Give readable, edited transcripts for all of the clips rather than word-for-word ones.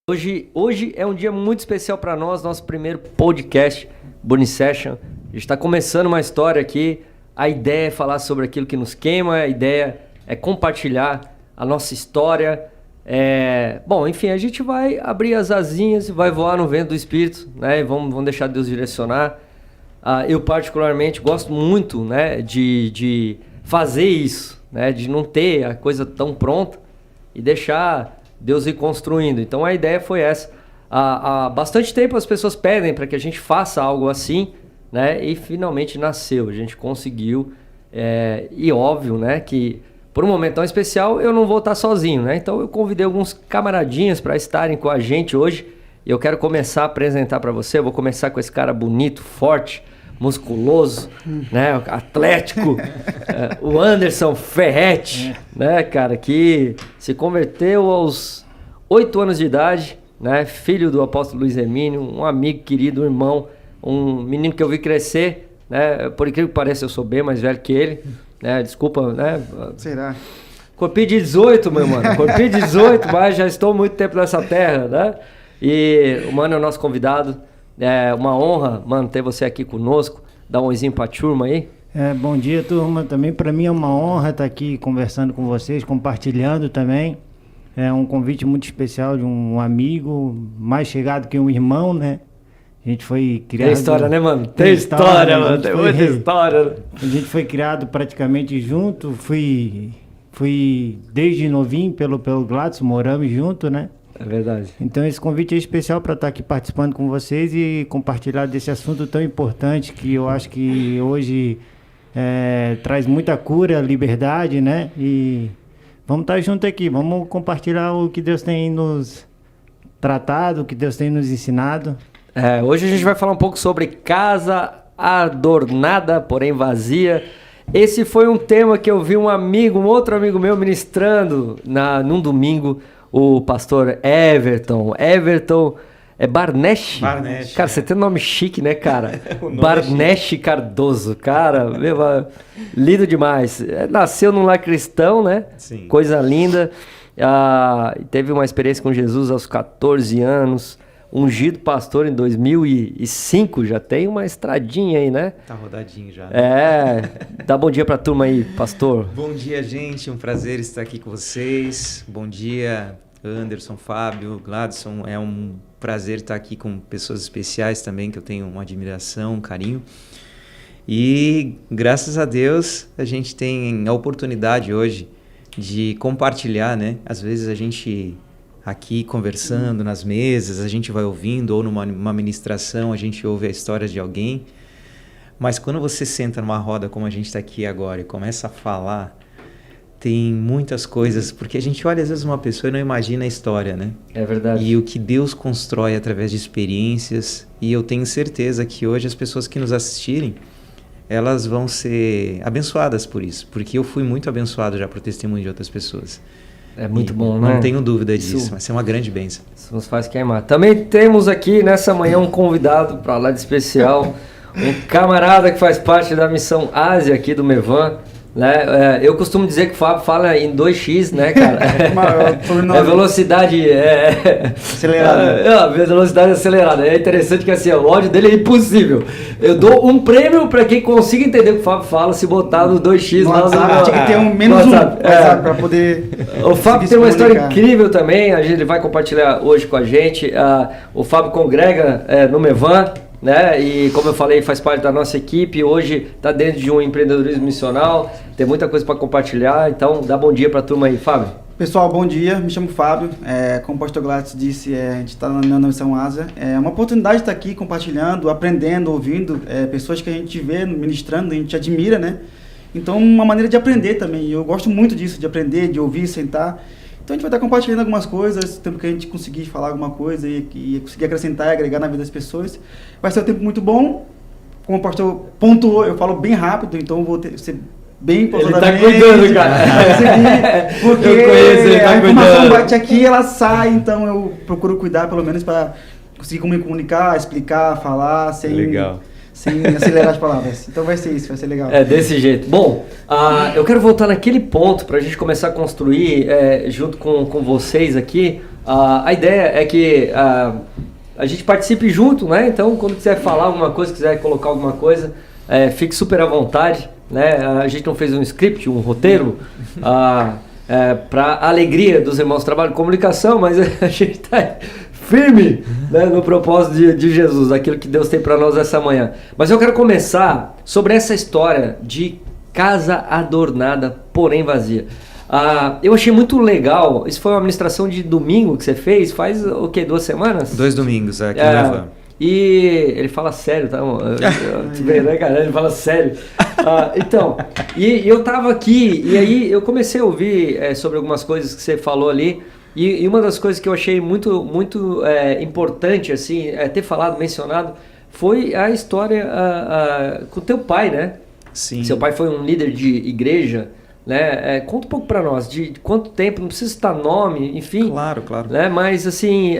Hoje é um dia muito especial para nós, nosso primeiro podcast, Bonnie Session. A gente está começando uma história aqui. A ideia é falar sobre aquilo que nos queima, a ideia é compartilhar a nossa história. Enfim, a gente vai abrir as asinhas e vai voar no vento do Espírito, né? E vamos deixar Deus direcionar. Eu particularmente gosto muito, né, de fazer isso, né? De não ter a coisa tão pronta e deixar Deus ir construindo. Então a ideia foi essa. Há bastante tempo as pessoas pedem para que a gente faça algo assim, né? E finalmente nasceu, a gente conseguiu. E óbvio, né, que por um momento tão especial eu não vou estar sozinho, né? Então eu convidei alguns camaradinhos para estarem com a gente hoje. E eu quero começar a apresentar para você. Eu vou começar com esse cara bonito, forte, musculoso, né, atlético, o Anderson Ferretti, né, cara, que se converteu aos 8 anos de idade, né, filho do apóstolo Luiz Hermínio, um amigo querido, um irmão, um menino que eu vi crescer, né, por incrível que pareça eu sou bem mais velho que ele, né, desculpa, né. Será? Corpi de 18, meu mano, corpi de 18, mas já estou muito tempo nessa terra, né, e o mano é o nosso convidado. É uma honra, mano, ter você aqui conosco. Dá um oizinho pra turma aí. Bom dia, turma. Também para mim é uma honra estar aqui conversando com vocês, compartilhando também. É um convite muito especial de um amigo, mais chegado que um irmão, né? A gente foi criado... Tem história, né, mano? Tem história, mano. Tem muita história. A gente foi criado praticamente junto. Fui desde novinho pelo Gladson, moramos junto, né? É verdade. Então esse convite é especial para estar aqui participando com vocês e compartilhar desse assunto tão importante que eu acho que hoje traz muita cura, liberdade, né? E vamos estar junto aqui, vamos compartilhar o que Deus tem nos tratado, o que Deus tem nos ensinado. Hoje a gente vai falar um pouco sobre casa adornada, porém vazia. Esse foi um tema que eu vi um outro amigo meu ministrando num domingo. O pastor Everton Barnesch. Cara, você tem um nome chique, né, cara? Barnesch Cardoso, cara, lindo demais. Nasceu num lar cristão, né? Sim. Coisa linda. Teve uma experiência com Jesus aos 14 anos. Ungido pastor em 2005, já tem uma estradinha aí, né? Tá rodadinho já. Né? Dá bom dia pra turma aí, pastor. Bom dia, gente, um prazer estar aqui com vocês. Bom dia, Anderson, Fábio, Gladson. É um prazer estar aqui com pessoas especiais também, que eu tenho uma admiração, um carinho. E graças a Deus a gente tem a oportunidade hoje de compartilhar, né? Às vezes a gente... aqui conversando nas mesas, a gente vai ouvindo, ou numa ministração a gente ouve a história de alguém, mas quando você senta numa roda como a gente está aqui agora e começa a falar, tem muitas coisas, porque a gente olha às vezes uma pessoa e não imagina a história, né? É verdade. E o que Deus constrói através de experiências, e eu tenho certeza que hoje as pessoas que nos assistirem, elas vão ser abençoadas por isso, porque eu fui muito abençoado já por testemunho de outras pessoas. É muito bom, né? Não tenho dúvida disso, vai ser uma grande bênção. Isso nos faz queimar. Também temos aqui nessa manhã um convidado para lá de especial, um camarada que faz parte da missão Ásia aqui do Mevan, né? Eu costumo dizer que o Fábio fala em 2x, né, cara? Velocidade acelerada. Velocidade acelerada. É interessante que assim, o áudio dele é impossível. Eu dou um prêmio para quem consiga entender o que o Fábio fala se botar no 2x no lá WhatsApp, tinha que ter um menos WhatsApp, para poder... O Fábio tem uma história incrível também, ele vai compartilhar hoje com a gente. O Fábio congrega no Mevan, né? E como eu falei, faz parte da nossa equipe. Hoje está dentro de um empreendedorismo missional, tem muita coisa para compartilhar. Então dá bom dia para a turma aí, Fábio. Pessoal, bom dia, me chamo Fábio. Como o pastor Gladys disse, a gente está na Missão Ásia. É uma oportunidade de estar aqui compartilhando, aprendendo, ouvindo pessoas que a gente vê ministrando, a gente admira, né? Então, uma maneira de aprender também. Eu gosto muito disso, de aprender, de ouvir, sentar. Então, a gente vai estar compartilhando algumas coisas, tempo que a gente conseguir falar alguma coisa e conseguir acrescentar e agregar na vida das pessoas. Vai ser um tempo muito bom. Como o pastor pontuou, eu falo bem rápido, então eu vou ser bem pausadamente. Ele tá cuidando, cara. Porque eu conheço, ele tá a informação cuidando. bate aqui, ela sai, então eu procuro cuidar pelo menos para conseguir me comunicar, explicar, falar, sem acelerar as palavras. Então vai ser isso, vai ser legal. Desse jeito. Bom, eu quero voltar naquele ponto para a gente começar a construir junto com vocês aqui A ideia é que a gente participe junto, né? Então, quando quiser falar alguma coisa, quiser colocar alguma coisa, fique super à vontade, né? A gente não fez um script, um roteiro, para alegria dos irmãos que trabalham em comunicação, mas a gente está firme, né, no propósito de Jesus, aquilo que Deus tem para nós essa manhã. Mas eu quero começar sobre essa história de casa adornada, porém vazia. Eu achei muito legal. Isso foi uma ministração de domingo que você fez, faz o quê? 2 semanas? 2 domingos, aqui leva. E ele fala sério, tá? Tu vê, né, cara? Ele fala sério. Então, e eu tava aqui, e aí eu comecei a ouvir sobre algumas coisas que você falou ali, e uma das coisas que eu achei muito importante, assim, ter falado, mencionado, foi a história com o teu pai, né? Sim. Seu pai foi um líder de igreja, né? Conta um pouco para nós, de quanto tempo, não precisa citar nome, enfim. Claro. Né? Mas assim,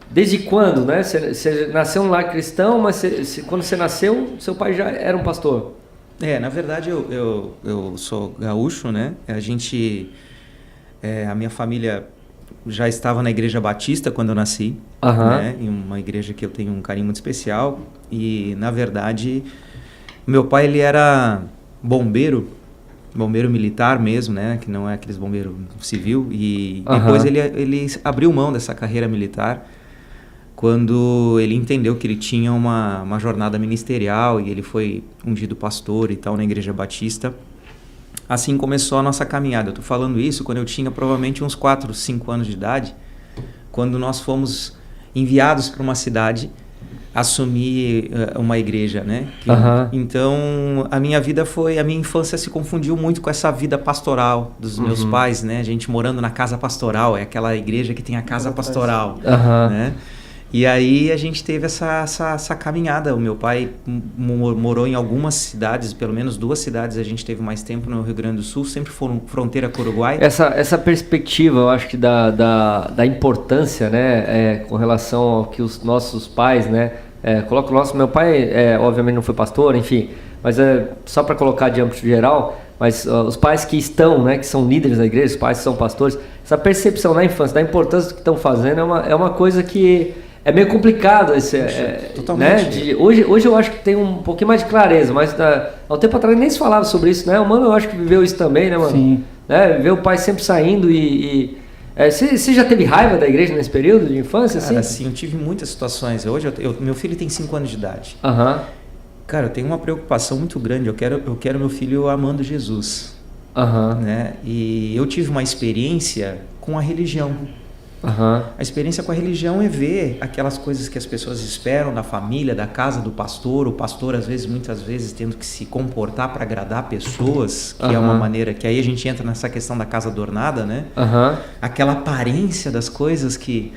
desde quando, né? Você nasceu num lar cristão, mas quando você nasceu, seu pai já era um pastor? Na verdade eu sou gaúcho, né? A minha família já estava na Igreja Batista quando eu nasci, né? Em uma igreja que eu tenho um carinho muito especial. E, na verdade, meu pai ele era bombeiro militar mesmo, né? Que não é aqueles bombeiros civil. E depois ele abriu mão dessa carreira militar quando ele entendeu que ele tinha uma jornada ministerial e ele foi ungido pastor e tal na Igreja Batista. Assim começou a nossa caminhada. Eu estou falando isso quando eu tinha provavelmente uns 4, 5 anos de idade, quando nós fomos enviados para uma cidade assumir uma igreja, né? Então, a minha infância se confundiu muito com essa vida pastoral dos meus pais, né? A gente morando na casa pastoral, é aquela igreja que tem a casa pastoral, né? E aí a gente teve essa caminhada. O meu pai morou em algumas cidades, pelo menos 2 cidades. A gente teve mais tempo no Rio Grande do Sul, sempre foram fronteira com o Uruguai. Essa perspectiva, eu acho que da importância, né, com relação ao que os nossos pais, né, coloca o nosso... Meu pai, obviamente, não foi pastor, enfim, mas só para colocar de âmbito geral, mas os pais que estão, né, que são líderes da igreja, os pais que são pastores, essa percepção na infância da importância do que estão fazendo é uma coisa que... É meio complicado totalmente. Né? Hoje eu acho que tem um pouquinho mais de clareza, mas há um tempo atrás nem se falava sobre isso, né? O Mano, eu acho que viveu isso também, né, mano? Sim. Né? Ver o pai sempre saindo você já teve raiva da igreja nesse período de infância? Cara, assim? sim, eu tive muitas situações. Hoje, meu filho tem 5 anos de idade. Cara, eu tenho uma preocupação muito grande. Eu quero meu filho amando Jesus. Né? E eu tive uma experiência com a religião. A experiência com a religião é ver aquelas coisas que as pessoas esperam da família, da casa do pastor, o pastor muitas vezes tendo que se comportar para agradar pessoas, que é uma maneira que aí a gente entra nessa questão da casa adornada, né? Aquela aparência das coisas que...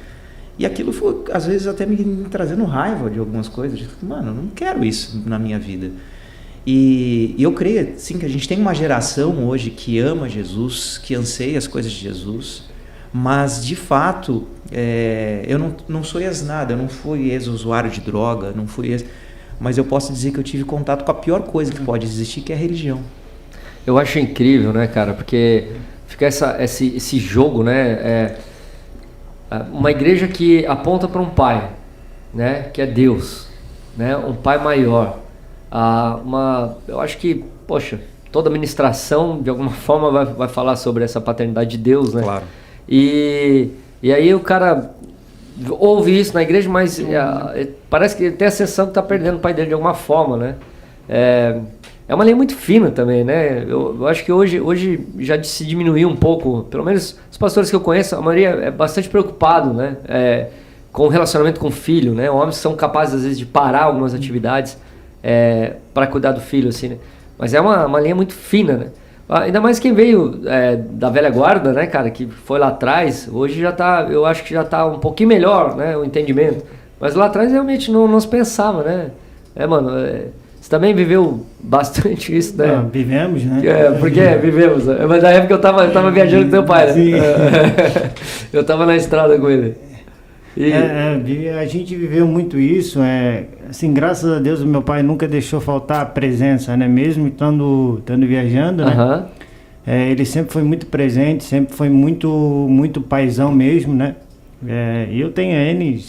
E aquilo foi, às vezes, até me trazendo raiva de algumas coisas. Mano, eu não quero isso na minha vida. E eu creio, sim, que a gente tem uma geração hoje que ama Jesus, que anseia as coisas de Jesus. Mas, de fato, eu não sou ex-nada, eu não fui ex-usuário de droga, mas eu posso dizer que eu tive contato com a pior coisa que pode existir, que é a religião. Eu acho incrível, né, cara? Porque fica esse jogo, né? Uma igreja que aponta para um pai, né? Que é Deus, né? Um pai maior. Eu acho que, poxa, toda ministração, de alguma forma, vai falar sobre essa paternidade de Deus, né? Claro. E aí o cara ouve isso na igreja, mas parece que ele tem a sensação que está perdendo o pai dele de alguma forma, né? É uma linha muito fina também, né? Eu acho que hoje já se diminuiu um pouco, pelo menos os pastores que eu conheço, a maioria é bastante preocupado, né? Com o relacionamento com o filho, né? Homens que são capazes, às vezes, de parar algumas atividades para cuidar do filho, assim, né? Mas é uma linha muito fina, né? Ainda mais quem veio da velha guarda, né, cara, que foi lá atrás, hoje eu acho que já tá um pouquinho melhor, né, o entendimento. Mas lá atrás realmente não se pensava, né? Mano, você também viveu bastante isso, né? Vivemos, né? Porque vivemos. Mas na época eu tava viajando com teu pai, né? Sim. Eu tava na estrada com ele. A gente viveu muito isso, assim, graças a Deus o meu pai nunca deixou faltar a presença, né, mesmo estando viajando, né, ele sempre foi muito presente, sempre foi muito paizão mesmo, né, Eu tenho N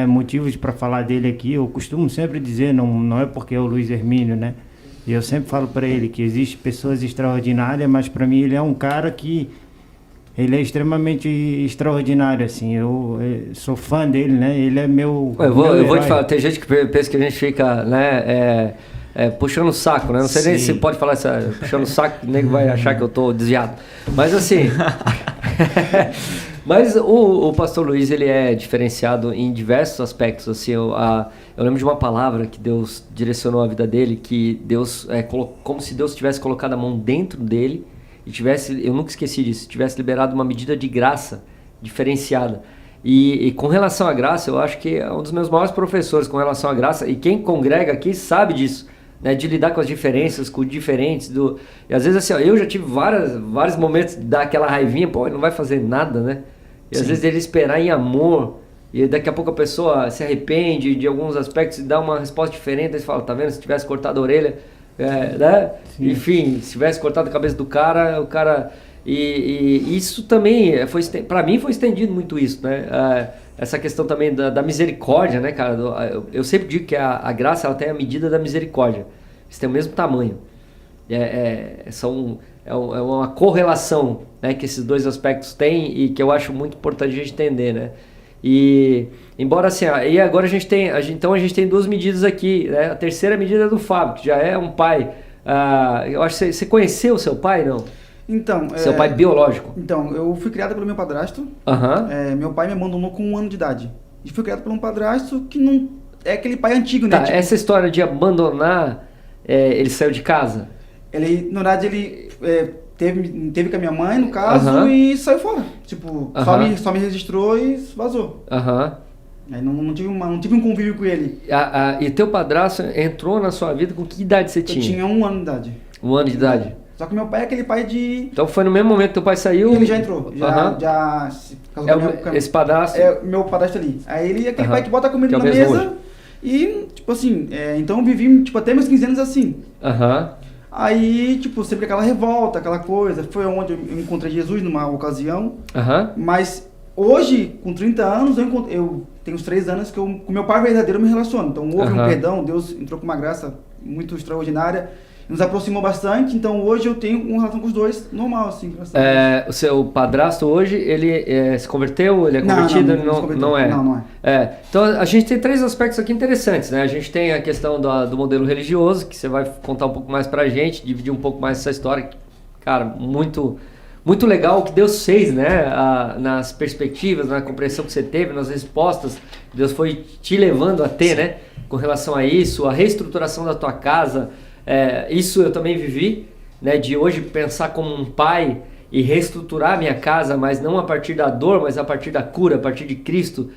motivos para falar dele aqui. Eu costumo sempre dizer, não é porque é o Luiz Hermínio, né? E eu sempre falo para ele que existem pessoas extraordinárias, mas para mim ele é um cara que ele é extremamente extraordinário, assim. Eu sou fã dele, né? Ele é meu. Eu meu vou te herói. falar, tem gente que pensa que a gente fica, né, puxando o saco, né? Não sei nem Sim. se pode falar isso, puxando o saco, nem vai achar que eu tô desviado. Mas assim. Mas o pastor Luiz, ele é diferenciado em diversos aspectos, assim. Eu lembro de uma palavra que Deus direcionou a vida dele, que Deus, como se Deus tivesse colocado a mão dentro dele e tivesse, eu nunca esqueci disso, tivesse liberado uma medida de graça diferenciada. E com relação à graça, eu acho que é um dos meus maiores professores com relação à graça, e quem congrega aqui sabe disso, né, de lidar com as diferenças, com diferentes, e às vezes assim, ó, eu já tive vários momentos de dar aquela raivinha, pô, ele não vai fazer nada, né? E às vezes ele esperar em amor, e daqui a pouco a pessoa se arrepende de alguns aspectos e dá uma resposta diferente, aí você fala, tá vendo, se tivesse cortado a orelha, né? Enfim, se tivesse cortado a cabeça do cara, o cara... E isso também, para mim foi estendido muito isso, né? Essa questão também da misericórdia, né, cara? Eu sempre digo que a graça, ela tem a medida da misericórdia. Eles têm o mesmo tamanho. É uma correlação, né, que esses dois aspectos têm e que eu acho muito importante a gente entender, né? E embora assim, e agora a gente tem duas medidas aqui, né? A terceira medida é do Fábio, que já é um pai. Eu acho que você conheceu o seu pai, não? Então, Seu pai biológico? Então, eu fui criado pelo meu padrasto. Meu pai me abandonou com 1 ano de idade. E fui criado por um padrasto que não é aquele pai antigo, né? Tá, Tipo, essa história de abandonar, ele saiu de casa? ele, na verdade, teve com a minha mãe, no caso, e saiu fora. Tipo, só me registrou e vazou. Aí não tive um convívio com ele. E teu padrasto entrou na sua vida com que idade você tinha? Eu tinha 1 ano de idade. 1 ano de idade? Só que meu pai é aquele pai de... Então foi no mesmo momento que teu pai saiu? Ele já entrou. Já se casou com esse padrasto? É meu padrasto ali. Aí ele é aquele pai que bota a comida que na é o mesmo mesa. hoje. E, tipo assim, então eu vivi, tipo, até meus 15 anos assim. Aí, tipo, sempre aquela revolta, aquela coisa. Foi onde eu encontrei Jesus numa ocasião. Mas hoje, com 30 anos, eu tenho uns 3 anos que com meu pai verdadeiro eu me relaciono. Então houve um perdão, Deus entrou com uma graça muito extraordinária. Nos aproximou bastante, então hoje eu tenho uma relação com os dois normal, assim. O seu padrasto hoje, ele se converteu? Ele é convertido? Não é? Não é. Então a gente tem 3 aspectos aqui interessantes, né? A gente tem a questão do modelo religioso, que você vai contar um pouco mais pra gente, dividir um pouco mais essa história. Cara, muito, muito legal o que Deus fez, né? Nas perspectivas, na compreensão que você teve, nas respostas, Deus foi te levando a ter, né? Com relação a isso, a reestruturação da tua casa. Isso eu também vivi, né, de hoje pensar como um pai e reestruturar a minha casa, mas não a partir da dor, mas a partir da cura, a partir de Cristo,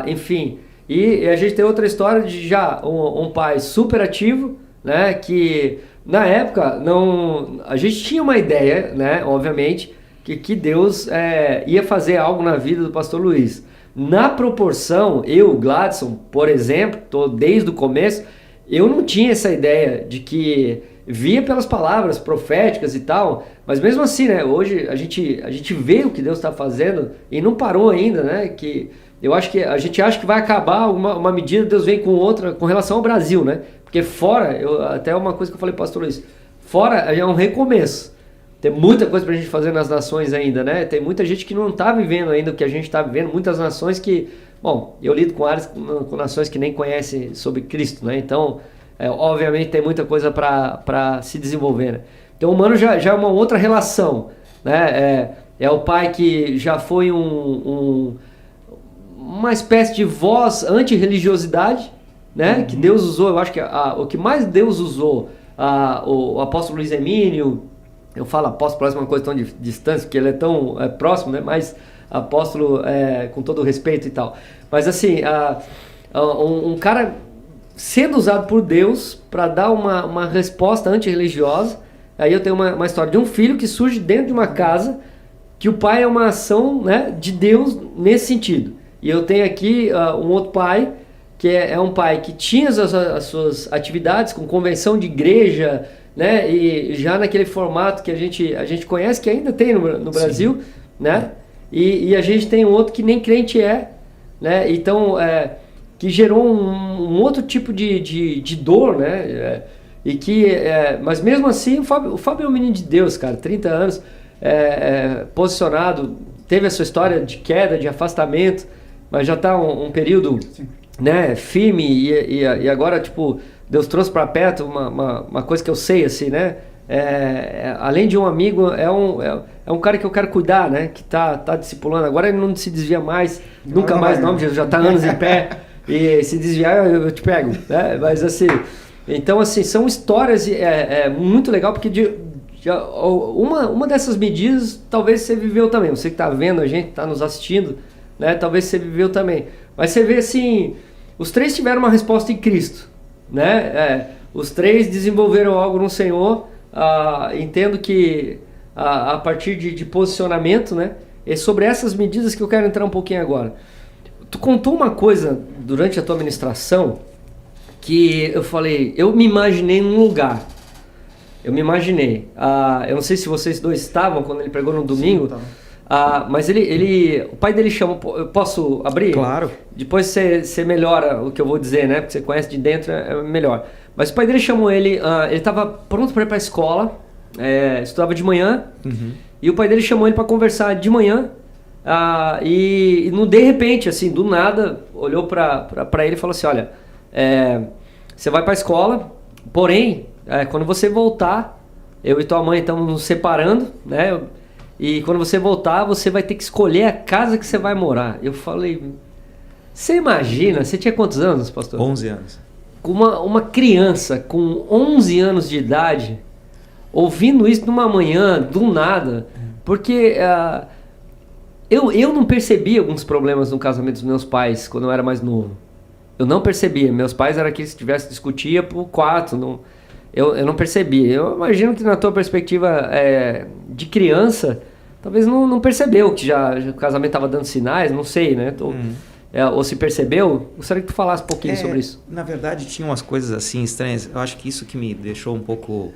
enfim. E a gente tem outra história de já um pai super ativo, né, que na época a gente tinha uma ideia, né, obviamente, que Deus ia fazer algo na vida do pastor Luiz. Na proporção, eu, Gladson, por exemplo, tô desde o começo, eu não tinha essa ideia de que via pelas palavras proféticas e tal, mas mesmo assim, né, hoje a gente vê o que Deus está fazendo e não parou ainda, né, que eu acho que a gente acha que vai acabar uma medida, Deus vem com outra com relação ao Brasil, né, porque fora, até uma coisa que eu falei para o pastor Luiz, fora é um recomeço, tem muita coisa para a gente fazer nas nações ainda, né, tem muita gente que não está vivendo ainda o que a gente está vivendo, muitas nações que... Bom, eu lido com áreas, com nações que nem conhecem sobre Cristo, né? Então, obviamente tem muita coisa para se desenvolver, né? Então o humano já é uma outra relação, né? É o pai que já foi uma espécie de voz anti-religiosidade, né? Que Deus usou, eu acho que o que mais Deus usou, o apóstolo Luiz Hermínio, eu falo apóstolo, parece uma coisa tão distante, porque ele é tão próximo, né? Mas apóstolo, com todo o respeito e tal. Mas assim, um cara sendo usado por Deus para dar uma resposta antirreligiosa. Aí eu tenho uma história de um filho que surge dentro de uma casa, que o pai é uma ação, né, de Deus nesse sentido. E eu tenho aqui um outro pai, que é um pai que tinha as suas atividades com convenção de igreja, né, e já naquele formato que a gente conhece, que ainda tem no Brasil, né? e a gente tem outro que nem crente é, né? Então, que gerou um outro tipo de dor, né? Mas mesmo assim, o Fábio é um menino de Deus, cara, 30 anos, posicionado, teve a sua história de queda, de afastamento, mas já está um período, né, firme, e agora, tipo, Deus trouxe para perto uma coisa que eu sei, assim, né? Além de um amigo, é um cara que eu quero cuidar, né? Que tá discipulando. Agora ele não se desvia mais, nunca mais, não, Jesus já está anos em pé, e se desviar eu te pego, né? Mas assim, então assim, são histórias muito legal, porque uma dessas medidas talvez você viveu também, você que está vendo a gente, está nos assistindo, né? Talvez você viveu também, mas você vê assim, os 3 tiveram uma resposta em Cristo, né? Os 3 desenvolveram algo no Senhor. Entendo que a partir de posicionamento, né? É sobre essas medidas que eu quero entrar um pouquinho agora. Tu contou uma coisa durante a tua ministração que eu falei, eu me imaginei num lugar. Eu me imaginei. Eu não sei se vocês dois estavam quando ele pregou no domingo. Sim, mas o pai dele chamou. Eu posso abrir? Claro. Depois você melhora o que eu vou dizer, né? Porque você conhece de dentro, é melhor. Mas o pai dele chamou ele. Ele estava pronto para ir para a escola. Estudava de manhã. Uhum. E o pai dele chamou ele para conversar de manhã. E de repente, assim, do nada, olhou para ele e falou assim: olha, você vai para a escola, porém, quando você voltar, eu e tua mãe estamos nos separando, né? E quando você voltar, você vai ter que escolher a casa que você vai morar. Eu falei, você imagina, você tinha quantos anos, pastor? 11 anos. Uma criança com 11 anos de idade, ouvindo isso numa manhã, do nada, porque eu não percebi alguns problemas no casamento dos meus pais quando eu era mais novo. Eu não percebia. Meus pais eram aqueles que tivessem discutia por 4. Eu não percebi. Eu imagino que na tua perspectiva de criança, talvez não percebeu que já o casamento estava dando sinais, não sei, né? Ou se percebeu. Gostaria que tu falasse um pouquinho sobre isso. Na verdade, tinha umas coisas assim estranhas. Eu acho que isso que me deixou um pouco...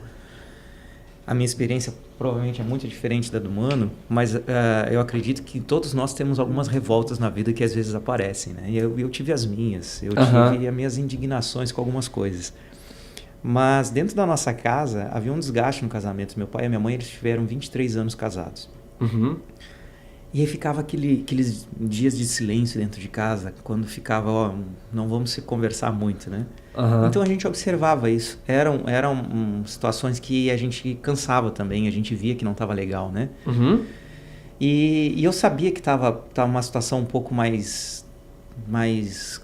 A minha experiência provavelmente é muito diferente da do Mano, mas eu acredito que todos nós temos algumas revoltas na vida que às vezes aparecem, né? E eu tive as minhas, eu tive as minhas indignações com algumas coisas. Mas dentro da nossa casa havia um desgaste no casamento. Meu pai e minha mãe, eles tiveram 23 anos casados. Uhum. E aí ficava aqueles dias de silêncio dentro de casa, quando ficava, não vamos se conversar muito, né? Uhum. Então a gente observava isso. Eram situações que a gente cansava também, a gente via que não estava legal, né? Uhum. E eu sabia que estava uma situação um pouco mais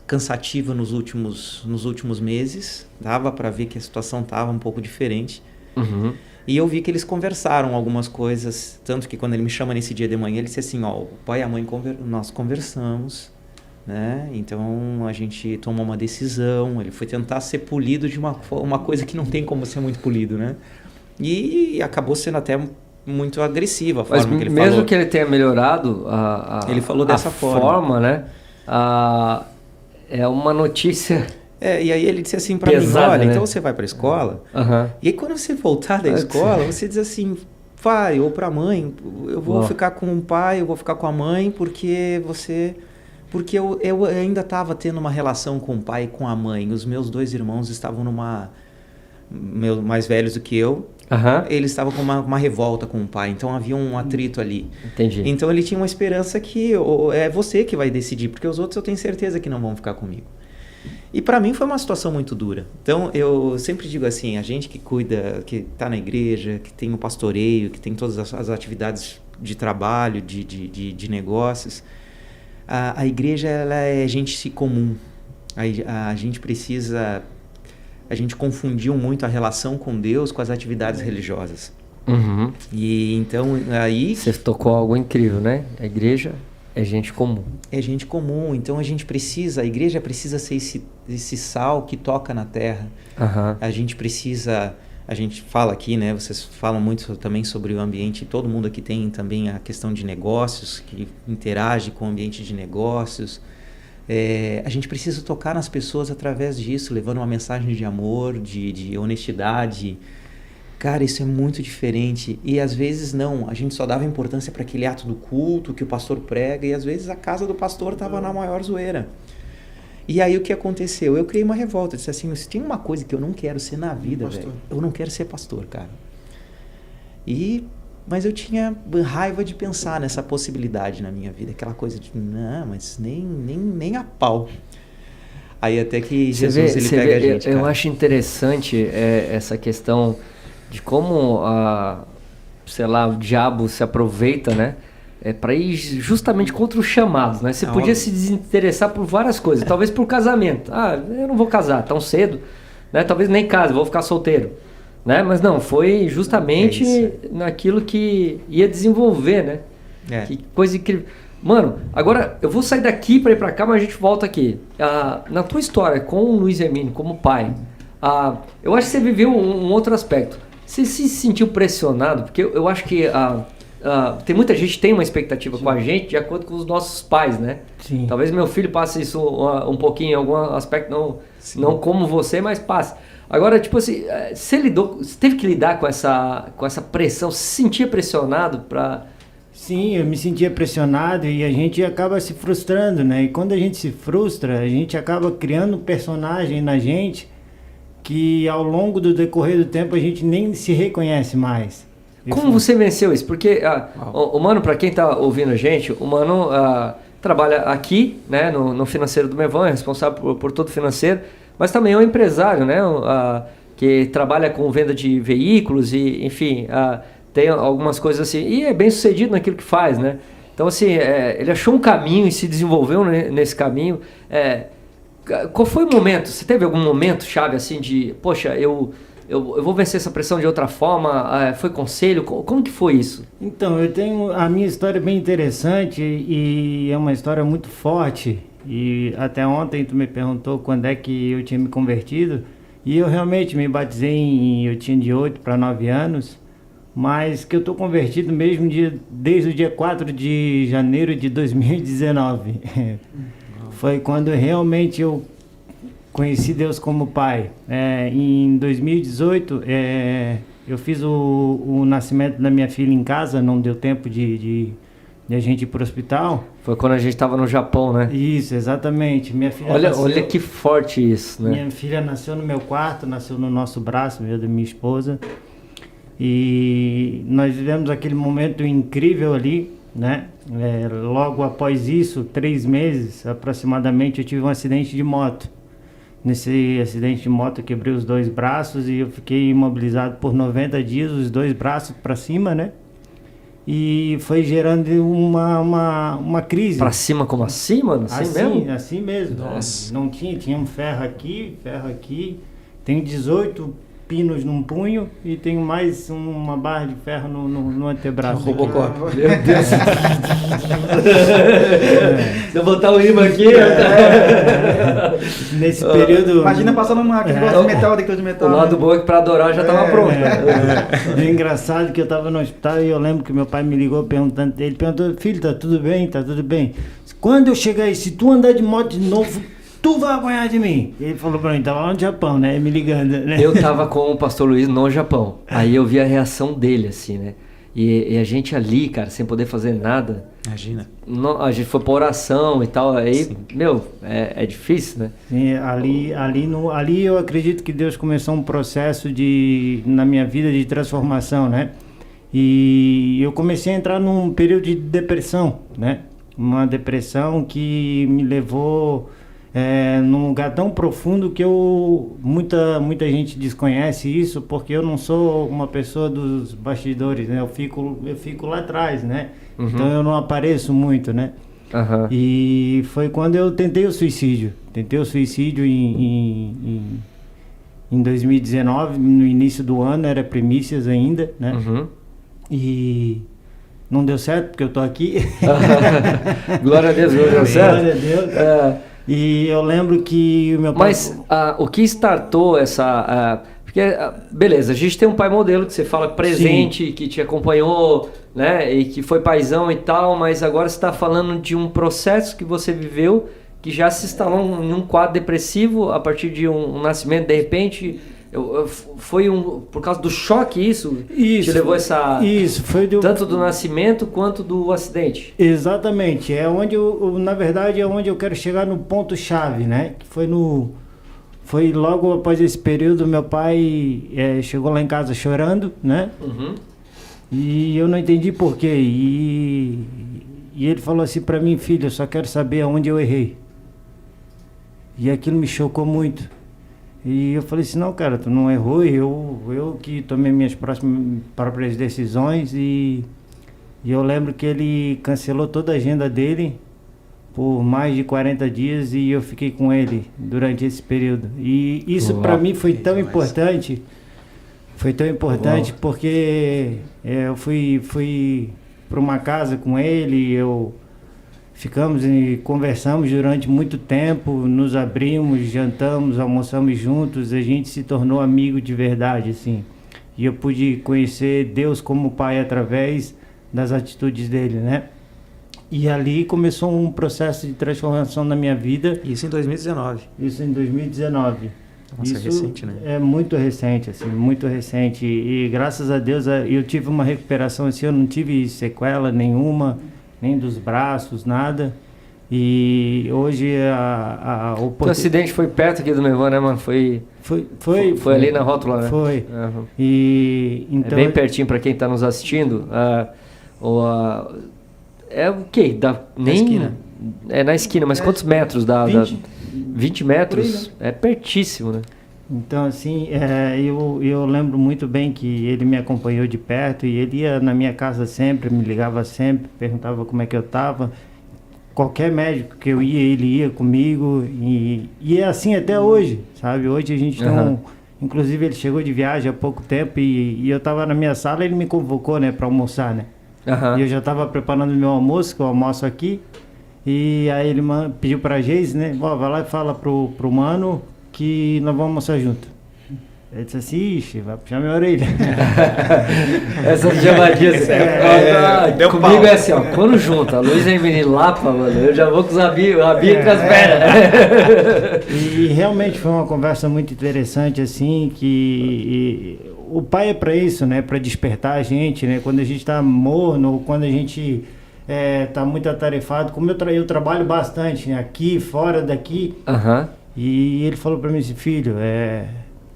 cansativa nos últimos meses. Dava para ver que a situação estava um pouco diferente. Uhum. E eu vi que eles conversaram algumas coisas, tanto que quando ele me chama nesse dia de manhã, ele disse assim, o pai e a mãe nós conversamos, né? Então a gente tomou uma decisão, ele foi tentar ser polido de uma coisa que não tem como ser muito polido, né? E acabou sendo até muito agressiva a forma que ele falou. Mesmo que ele tenha melhorado ele falou dessa forma, né? É uma notícia... e aí ele disse assim para mim, olha, né? então você vai para a escola, e aí quando você voltar da escola, você diz assim, pai ou para a mãe, eu vou ficar com o pai, eu vou ficar com a mãe, porque eu ainda estava tendo uma relação com o pai e com a mãe. Os meus 2 irmãos estavam mais velhos do que eu, eles estavam com uma revolta com o pai, então havia um atrito ali. Entendi. Então ele tinha uma esperança que é você que vai decidir, porque os outros eu tenho certeza que não vão ficar comigo. E para mim foi uma situação muito dura. Então eu sempre digo assim, a gente que cuida, que está na igreja, que tem o pastoreio, que tem todas as atividades de trabalho, de negócios, a igreja ela é gente comum. A gente precisa... A gente confundiu muito a relação com Deus com as atividades religiosas. Uhum. E então aí... Você tocou algo incrível, né? A igreja é gente comum. É gente comum, então a igreja precisa ser esse sal que toca na terra. Uhum. A gente fala aqui, né? Vocês falam muito também sobre o ambiente, todo mundo aqui tem também a questão de negócios, que interage com o ambiente de negócios. A gente precisa tocar nas pessoas através disso, levando uma mensagem de amor, de honestidade. Cara, isso é muito diferente. E às vezes não, a gente só dava importância para aquele ato do culto que o pastor prega, e às vezes a casa do pastor estava na maior zoeira. E aí o que aconteceu? Eu criei uma revolta, eu disse assim, se tem uma coisa que eu não quero ser na vida, velho, eu não quero ser pastor, cara. Mas eu tinha raiva de pensar nessa possibilidade na minha vida, aquela coisa de, não, mas nem a pau. Aí até que Jesus ele pega a gente, eu cara. acho interessante essa questão de como sei lá, o diabo se aproveita, né? Para ir justamente contra os chamados, né? Você podia se desinteressar por várias coisas, talvez por casamento. Eu não vou casar tão cedo, né? Talvez nem case, vou ficar solteiro, né? Mas não, foi justamente naquilo que ia desenvolver, né? Que coisa incrível. Mano, agora eu vou sair daqui para ir para cá, mas a gente volta aqui. Na tua história com o Luiz Hermínio como pai, eu acho que você viveu um outro aspecto. Você se sentiu pressionado? Porque eu acho que tem muita gente que tem uma expectativa com a gente de acordo com os nossos pais, né? Sim. Talvez meu filho passe isso um pouquinho em algum aspecto, não como você, mas passe. Agora, tipo assim, você teve que lidar com essa pressão? Você se sentia pressionado para... Sim, eu me sentia pressionado e a gente acaba se frustrando, né? E quando a gente se frustra, a gente acaba criando um personagem na gente que ao longo do decorrer do tempo a gente nem se reconhece mais. Como você venceu isso? Porque o Mano, para quem tá ouvindo a gente, o Mano trabalha aqui, né, no financeiro do Mevan, é responsável por todo o financeiro, mas também é um empresário, né, que trabalha com venda de veículos e, enfim, tem algumas coisas assim, e é bem sucedido naquilo que faz, né? Então, assim, ele achou um caminho e se desenvolveu nesse caminho. Qual foi o momento? Você teve algum momento chave assim de, poxa, eu vou vencer essa pressão de outra forma? Foi conselho? Como que foi isso? Então, eu tenho a minha história bem interessante e é uma história muito forte. E até ontem tu me perguntou quando é que eu tinha me convertido. E eu realmente me batizei eu tinha de 8 para 9 anos. Mas que eu estou convertido mesmo desde o dia 4 de janeiro de 2019. Foi quando realmente eu conheci Deus como pai. Em 2018, eu fiz o nascimento da minha filha em casa, não deu tempo de a gente ir para o hospital. Foi quando a gente estava no Japão, né? Isso, exatamente. Minha filha olha que forte isso, né? Minha filha nasceu no meu quarto, nasceu no nosso braço, eu da minha esposa. E nós vivemos aquele momento incrível ali, né? Logo após isso, 3 meses aproximadamente, eu tive um acidente de moto. Nesse acidente de moto eu quebrei os 2 braços e eu fiquei imobilizado por 90 dias, os 2 braços para cima, né? E foi gerando uma crise. Para cima como assim, mano? Assim mesmo? Assim mesmo. Nossa. Não tinha um ferro aqui. Tenho 18 pinos num punho e tenho mais uma barra de ferro no antebraço. Robocop. Meu Deus. Se eu botar o imã aqui... Nesse período... Imagina passando aquele negócio de metal, daquele de metal. O lado bom é que para adorar já estava pronto. É engraçado que eu estava no hospital e eu lembro que meu pai me ligou perguntando, ele perguntou, filho, tá tudo bem? Tá tudo bem. Quando eu chegar aí, se tu andar de moto de novo, tu vai apanhar de mim. Ele falou pra mim, tava lá no Japão, né? Me ligando, né? Eu tava com o pastor Luiz no Japão. Aí eu vi a reação dele, assim, né? E a gente ali, cara, sem poder fazer nada. Imagina. A gente foi pra oração e tal. Aí, Sim. meu, é difícil, né? Sim, ali eu acredito que Deus começou um processo na minha vida de transformação, né? E eu comecei a entrar num período de depressão, né? Uma depressão que me levou num lugar tão profundo que muita gente desconhece isso, porque eu não sou uma pessoa dos bastidores, né? Eu fico lá atrás, né? Uhum. Então eu não apareço muito, né? Uhum. E foi quando eu tentei o suicídio. Em 2019, no início do ano, era primícias ainda, né? Uhum. E não deu certo, porque eu tô aqui. Glória a Deus, deu certo. Glória a Deus. E eu lembro que o meu pai... Mas o que startou essa... porque, beleza, a gente tem um pai modelo que você fala presente, sim, que te acompanhou, né? E que foi paizão e tal, mas agora você está falando de um processo que você viveu que já se instalou em um quadro depressivo a partir de um nascimento, de repente, Foi por causa do choque isso te levou essa... Isso, foi tanto do nascimento quanto do acidente. Exatamente, é onde na verdade é onde eu quero chegar no ponto chave, né? Que foi logo após esse período, meu pai chegou lá em casa chorando, né? Uhum. E eu não entendi porquê. E ele falou assim para mim: filho, eu só quero saber aonde eu errei. E aquilo me chocou muito. E eu falei assim: não, cara, tu não errou, eu que tomei minhas próprias decisões. E eu lembro que ele cancelou toda a agenda dele por mais de 40 dias e eu fiquei com ele durante esse período. E isso para mim foi tão importante, porque eu fui para uma casa com ele, ficamos e conversamos durante muito tempo, nos abrimos, jantamos, almoçamos juntos, a gente se tornou amigo de verdade, assim. E eu pude conhecer Deus como Pai através das atitudes dele, né? E ali começou um processo de transformação na minha vida. Isso em 2019. Isso em 2019. Nossa, isso é recente, né? É muito recente, assim, muito recente. E graças a Deus eu tive uma recuperação, assim, eu não tive sequela nenhuma, nem dos braços, nada. E hoje a oportunidade... O acidente foi perto aqui do Mevan, né, mano? Foi ali na rótula, né? Foi. Uhum. E, então, é bem pertinho para quem está nos assistindo. É o quê? Na esquina. É na esquina, mas quantos metros dá? 20 metros? Aí, né? É pertíssimo, né? Então, assim, eu lembro muito bem que ele me acompanhou de perto e ele ia na minha casa sempre, me ligava sempre, perguntava como é que eu estava. Qualquer médico que eu ia, ele ia comigo e é assim até hoje, sabe? Hoje a gente tem inclusive ele chegou de viagem há pouco tempo e eu estava na minha sala, ele me convocou, né, para almoçar, né? Uhum. E eu já estava preparando meu almoço, que eu almoço aqui. E aí ele pediu pra Geise, né? Vai lá e fala pro mano que nós vamos almoçar junto. Ele disse assim: ixi, vai puxar minha orelha. Essas chamadinhas comigo pau. É assim, ó, quando junta a Luiz e Emily Lapa, mano, eu já vou com os rabinhos entre as pernas. E realmente foi uma conversa muito interessante, assim, o pai é para isso, né? Para despertar a gente, né? Quando a gente está morno, ou quando a gente está muito atarefado. Como eu trabalho bastante, né? Aqui, fora daqui. Uhum. E ele falou para mim assim: filho,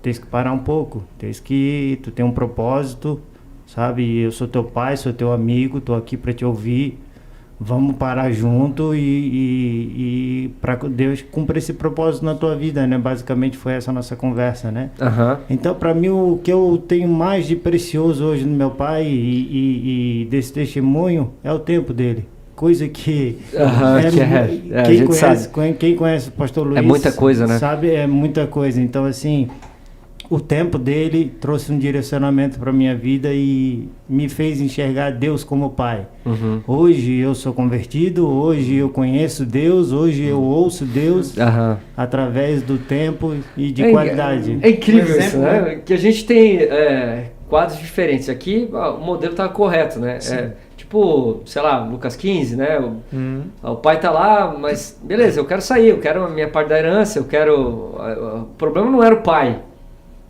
tens que parar um pouco. Tu tem um propósito, sabe? Eu sou teu pai, sou teu amigo, tô aqui para te ouvir. Vamos parar junto e para que Deus cumpra esse propósito na tua vida, né? Basicamente foi essa a nossa conversa, né? Uhum. Então, para mim, o que eu tenho mais de precioso hoje no meu pai e desse testemunho é o tempo dele. Coisa que quem conhece o pastor Luiz... É muita coisa, né? Sabe, é muita coisa. Então, assim... O tempo dele trouxe um direcionamento para minha vida e me fez enxergar Deus como Pai. Uhum. Hoje eu sou convertido, hoje eu conheço Deus, hoje eu ouço Deus através do tempo e de qualidade. É incrível isso, né? Que a gente tem quadros diferentes. Aqui o modelo está correto, né? Tipo, sei lá, Lucas 15, né? O pai tá lá, mas beleza, eu quero sair, eu quero a minha parte da herança, eu quero... O problema não era o pai.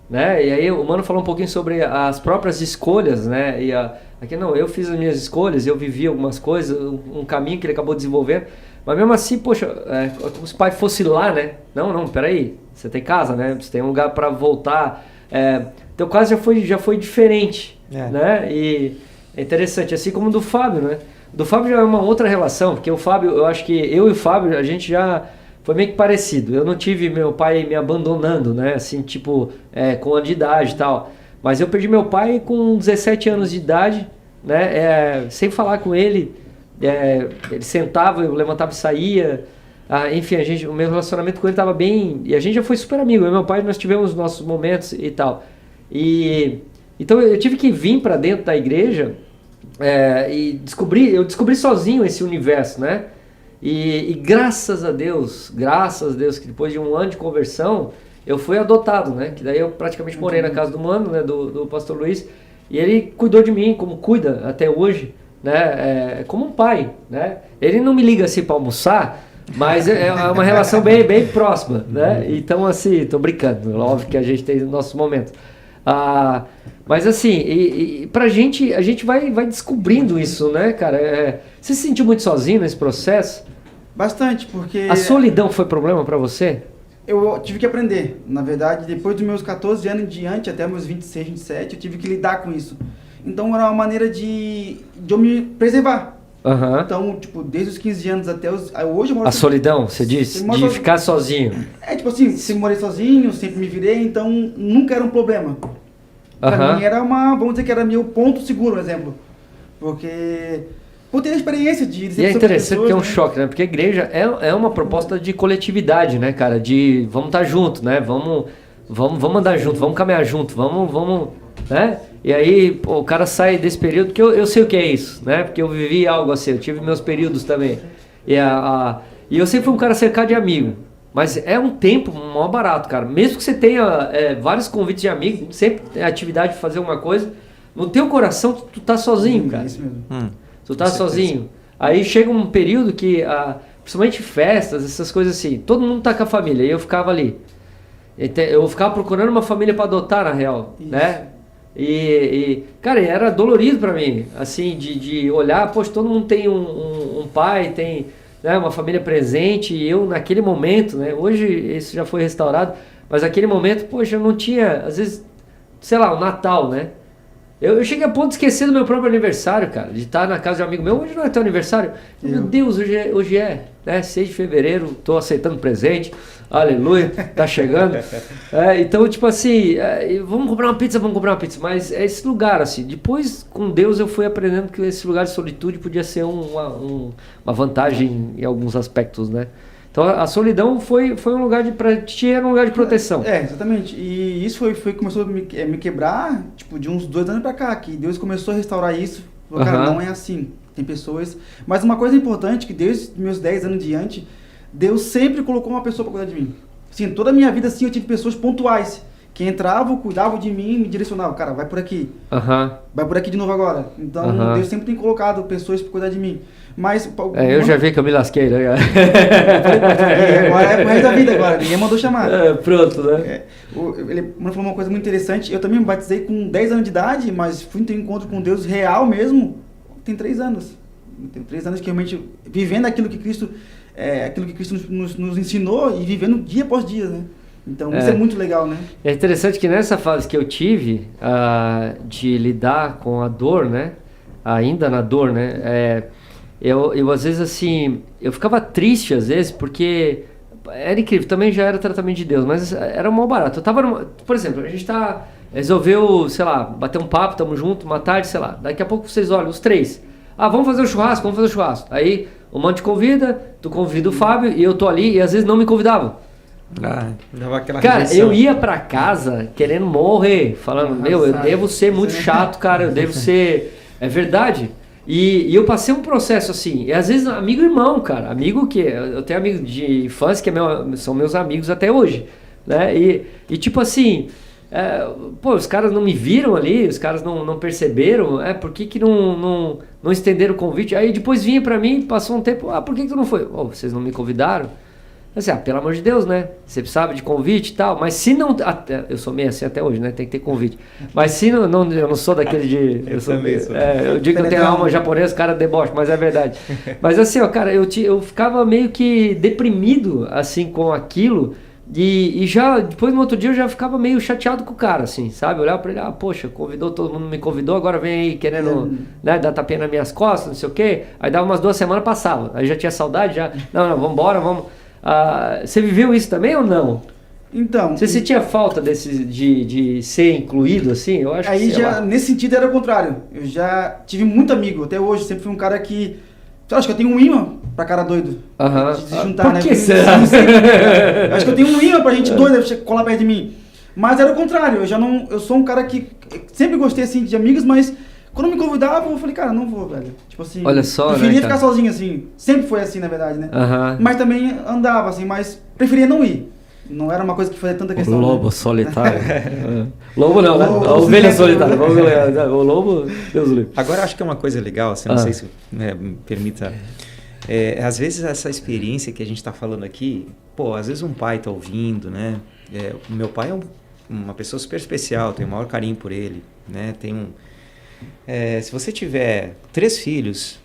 Né? E aí o Mano falou um pouquinho sobre as próprias escolhas, né? E aqui não, eu fiz as minhas escolhas, eu vivi algumas coisas, um caminho que ele acabou desenvolvendo, mas mesmo assim, poxa, como se o pai fosse lá, né? Não, peraí, você tem casa, né? Você tem um lugar para voltar, teu caso já foi diferente, né? E é interessante, assim como o do Fábio, né? Do Fábio já é uma outra relação, porque o Fábio, eu acho que eu e o Fábio, a gente já... Foi meio que parecido. Eu não tive meu pai me abandonando, né? Assim, tipo, com ano de idade e tal. Mas eu perdi meu pai com 17 anos de idade, né? Sem falar com ele. Ele sentava, eu levantava e saía. Enfim, o meu relacionamento com ele estava bem... E a gente já foi super amigo. Eu e meu pai, nós tivemos nossos momentos e tal. Então eu tive que vir para dentro da igreja e eu descobri sozinho esse universo, né? E graças a Deus, que depois de um ano de conversão, eu fui adotado, né? Que daí eu praticamente morei na casa do Mano, né? Do pastor Luiz. E ele cuidou de mim, como cuida até hoje, né? Como um pai, né? Ele não me liga assim para almoçar, Mas é uma relação bem próxima, né? Então, assim, tô brincando. Óbvio que a gente tem nossos momentos. Mas assim, e pra gente, a gente vai descobrindo isso, né, cara? Você se sentiu muito sozinho nesse processo? Bastante, porque... A solidão foi problema pra você? Eu tive que aprender. Na verdade, depois dos meus 14 anos em diante, até meus 26, 27, eu tive que lidar com isso. Então, era uma maneira de eu me preservar. Uhum. Então, tipo, desde os 15 anos até os... Hoje eu moro... A solidão, você disse? De ficar sozinho. Tipo assim, sempre morei sozinho, sempre me virei, então nunca era um problema. Pra mim era vamos dizer que era meu ponto seguro, por exemplo. Porque... por ter a experiência de... E é interessante porque é um choque, né? Porque a igreja é uma proposta de coletividade, né, cara? De vamos estar junto, né? Vamos andar junto, vamos caminhar junto, vamos, né? E aí, pô, o cara sai desse período, que eu sei o que é isso, né? Porque eu vivi algo assim, eu tive meus períodos também. E eu sempre fui um cara cercado de amigo. Mas é um tempo mó barato, cara. Mesmo que você tenha vários convites de amigos, sempre tem atividade de fazer alguma coisa, no teu coração tu tá sozinho, cara. Isso mesmo. Tu tá sozinho. Aí chega um período que, principalmente festas, essas coisas assim, todo mundo tá com a família, e eu ficava ali. Eu ficava procurando uma família para adotar, na real, isso, né? Cara, era dolorido para mim, assim, de olhar, poxa, todo mundo tem um pai, tem, né, uma família presente, e eu naquele momento, né? Hoje isso já foi restaurado, mas naquele momento, poxa, eu não tinha, às vezes, sei lá, o Natal, né? Eu cheguei a ponto de esquecer do meu próprio aniversário, cara, de estar na casa de um amigo meu. Hoje não é teu aniversário? Meu Deus, hoje é, né? 6 de fevereiro, tô aceitando presente, aleluia, tá chegando. Então, tipo assim, vamos comprar uma pizza, mas é esse lugar, assim, depois com Deus eu fui aprendendo que esse lugar de solitude podia ser uma vantagem em alguns aspectos, né? Então a solidão foi um lugar pra ti era um lugar de proteção. Exatamente. E isso foi começou a me quebrar, tipo, de uns 2 anos pra cá, que Deus começou a restaurar isso. Falou, cara, não é assim. Tem pessoas... Mas uma coisa importante, que desde meus 10 anos em diante, Deus sempre colocou uma pessoa pra cuidar de mim. Sim, toda a minha vida, assim, eu tive pessoas pontuais, que entravam, cuidavam de mim, me direcionavam. Cara, vai por aqui. Vai por aqui de novo agora. Então, Deus sempre tem colocado pessoas pra cuidar de mim. Mas... eu já vi que eu me lasquei, né? Agora é pro resto da vida agora, ninguém mandou chamar. Pronto, né? Ele falou uma coisa muito interessante. Eu também me batizei com 10 anos de idade, mas fui ter um encontro com Deus real mesmo, tem 3 anos. Tem 3 anos que realmente vivendo aquilo que Cristo nos ensinou e vivendo dia após dia, né? Então isso é muito legal, né? É interessante que nessa fase que eu tive de lidar com a dor, né? Ainda na dor, né? Eu às vezes assim, eu ficava triste às vezes porque era incrível, também já era tratamento de Deus, mas era mal barato. Eu tava por exemplo, a gente resolveu, sei lá, bater um papo, tamo junto, uma tarde, sei lá. Daqui a pouco vocês olham, os 3. Vamos fazer um churrasco. Aí o mano te convida, tu convida o Fábio e eu tô ali e às vezes não me convidavam. Dava aquela cara, rejeição. Eu ia pra casa querendo morrer, falando, eu devo ser muito chato, cara, eu devo ser... É verdade. E eu passei um processo assim, e às vezes amigo e irmão, cara, amigo que... Eu tenho amigo de infância que são meus amigos até hoje, né? E tipo assim... os caras não me viram ali, os caras não perceberam, por que não estenderam o convite? Aí depois vinha pra mim, passou um tempo, por que tu não foi? Vocês não me convidaram? Assim, pelo amor de Deus, né? Você precisava de convite e tal, mas se não... eu sou meio assim até hoje, né? Tem que ter convite. Mas se eu não sou daquele de... Eu digo que eu tenho a alma japonesa, cara deboche, mas é verdade. Mas assim, cara, eu ficava meio que deprimido, assim, com aquilo... E já, depois no outro dia eu já ficava meio chateado com o cara, assim, sabe? Olhava pra ele, poxa, convidou, todo mundo me convidou, agora vem aí querendo, né, dar tapinha nas minhas costas, não sei o quê. Aí dava umas 2 semanas, passava. Aí já tinha saudade, não, vambora, vamos. Você viveu isso também ou não? Então... Você sentia falta de ser incluído, assim? Eu acho aí já, nesse sentido, era o contrário. Eu já tive muito amigo, até hoje, sempre fui um cara que... Eu acho que eu tenho um imã pra cara doido. De se juntar, por né? Que será? Eu acho que eu tenho um imã pra gente doida colar perto de mim. Mas era o contrário, eu sou um cara que sempre gostei assim de amigos, mas quando me convidavam, eu falei, cara, não vou, velho. Tipo assim, olha só, preferia né, ficar sozinho assim. Sempre foi assim, na verdade, né? Mas também andava assim, mas preferia não ir. Não era uma coisa que fazia tanta questão. O lobo, né? Solitário. Lobo não, né? Lobo, a ovelha solitária. O lobo, Deus livre. Agora acho que é uma coisa legal, assim, não sei se me permita Às vezes essa experiência que a gente está falando aqui, às vezes um pai está ouvindo, né? O meu pai é uma pessoa super especial, tenho o maior carinho por ele, né? Se você tiver 3 filhos,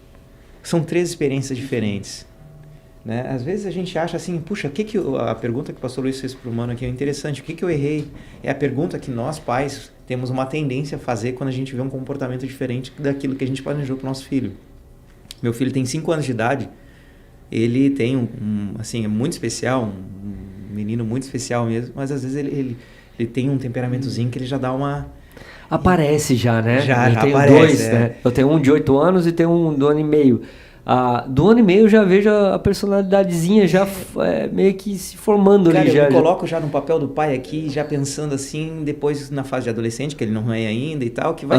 são 3 experiências diferentes, né? Às vezes a gente acha assim, puxa, a pergunta que o pastor Luiz fez para o Mano aqui é interessante, o que eu errei? É a pergunta que nós pais temos uma tendência a fazer quando a gente vê um comportamento diferente daquilo que a gente planejou para o nosso filho. Meu filho tem 5 anos de idade, ele tem assim, é muito especial, um menino muito especial mesmo, mas às vezes ele tem um temperamentozinho que ele já dá uma... Aparece já, né? Já eu tenho aparece, 2, né? Eu tenho um de 8 anos e tenho um do ano e meio. Do ano e meio eu já vejo a personalidadezinha já meio que se formando. Cara, ali. Eu me coloco já no papel do pai aqui, já pensando assim, depois na fase de adolescente, que ele não é ainda e tal, que vai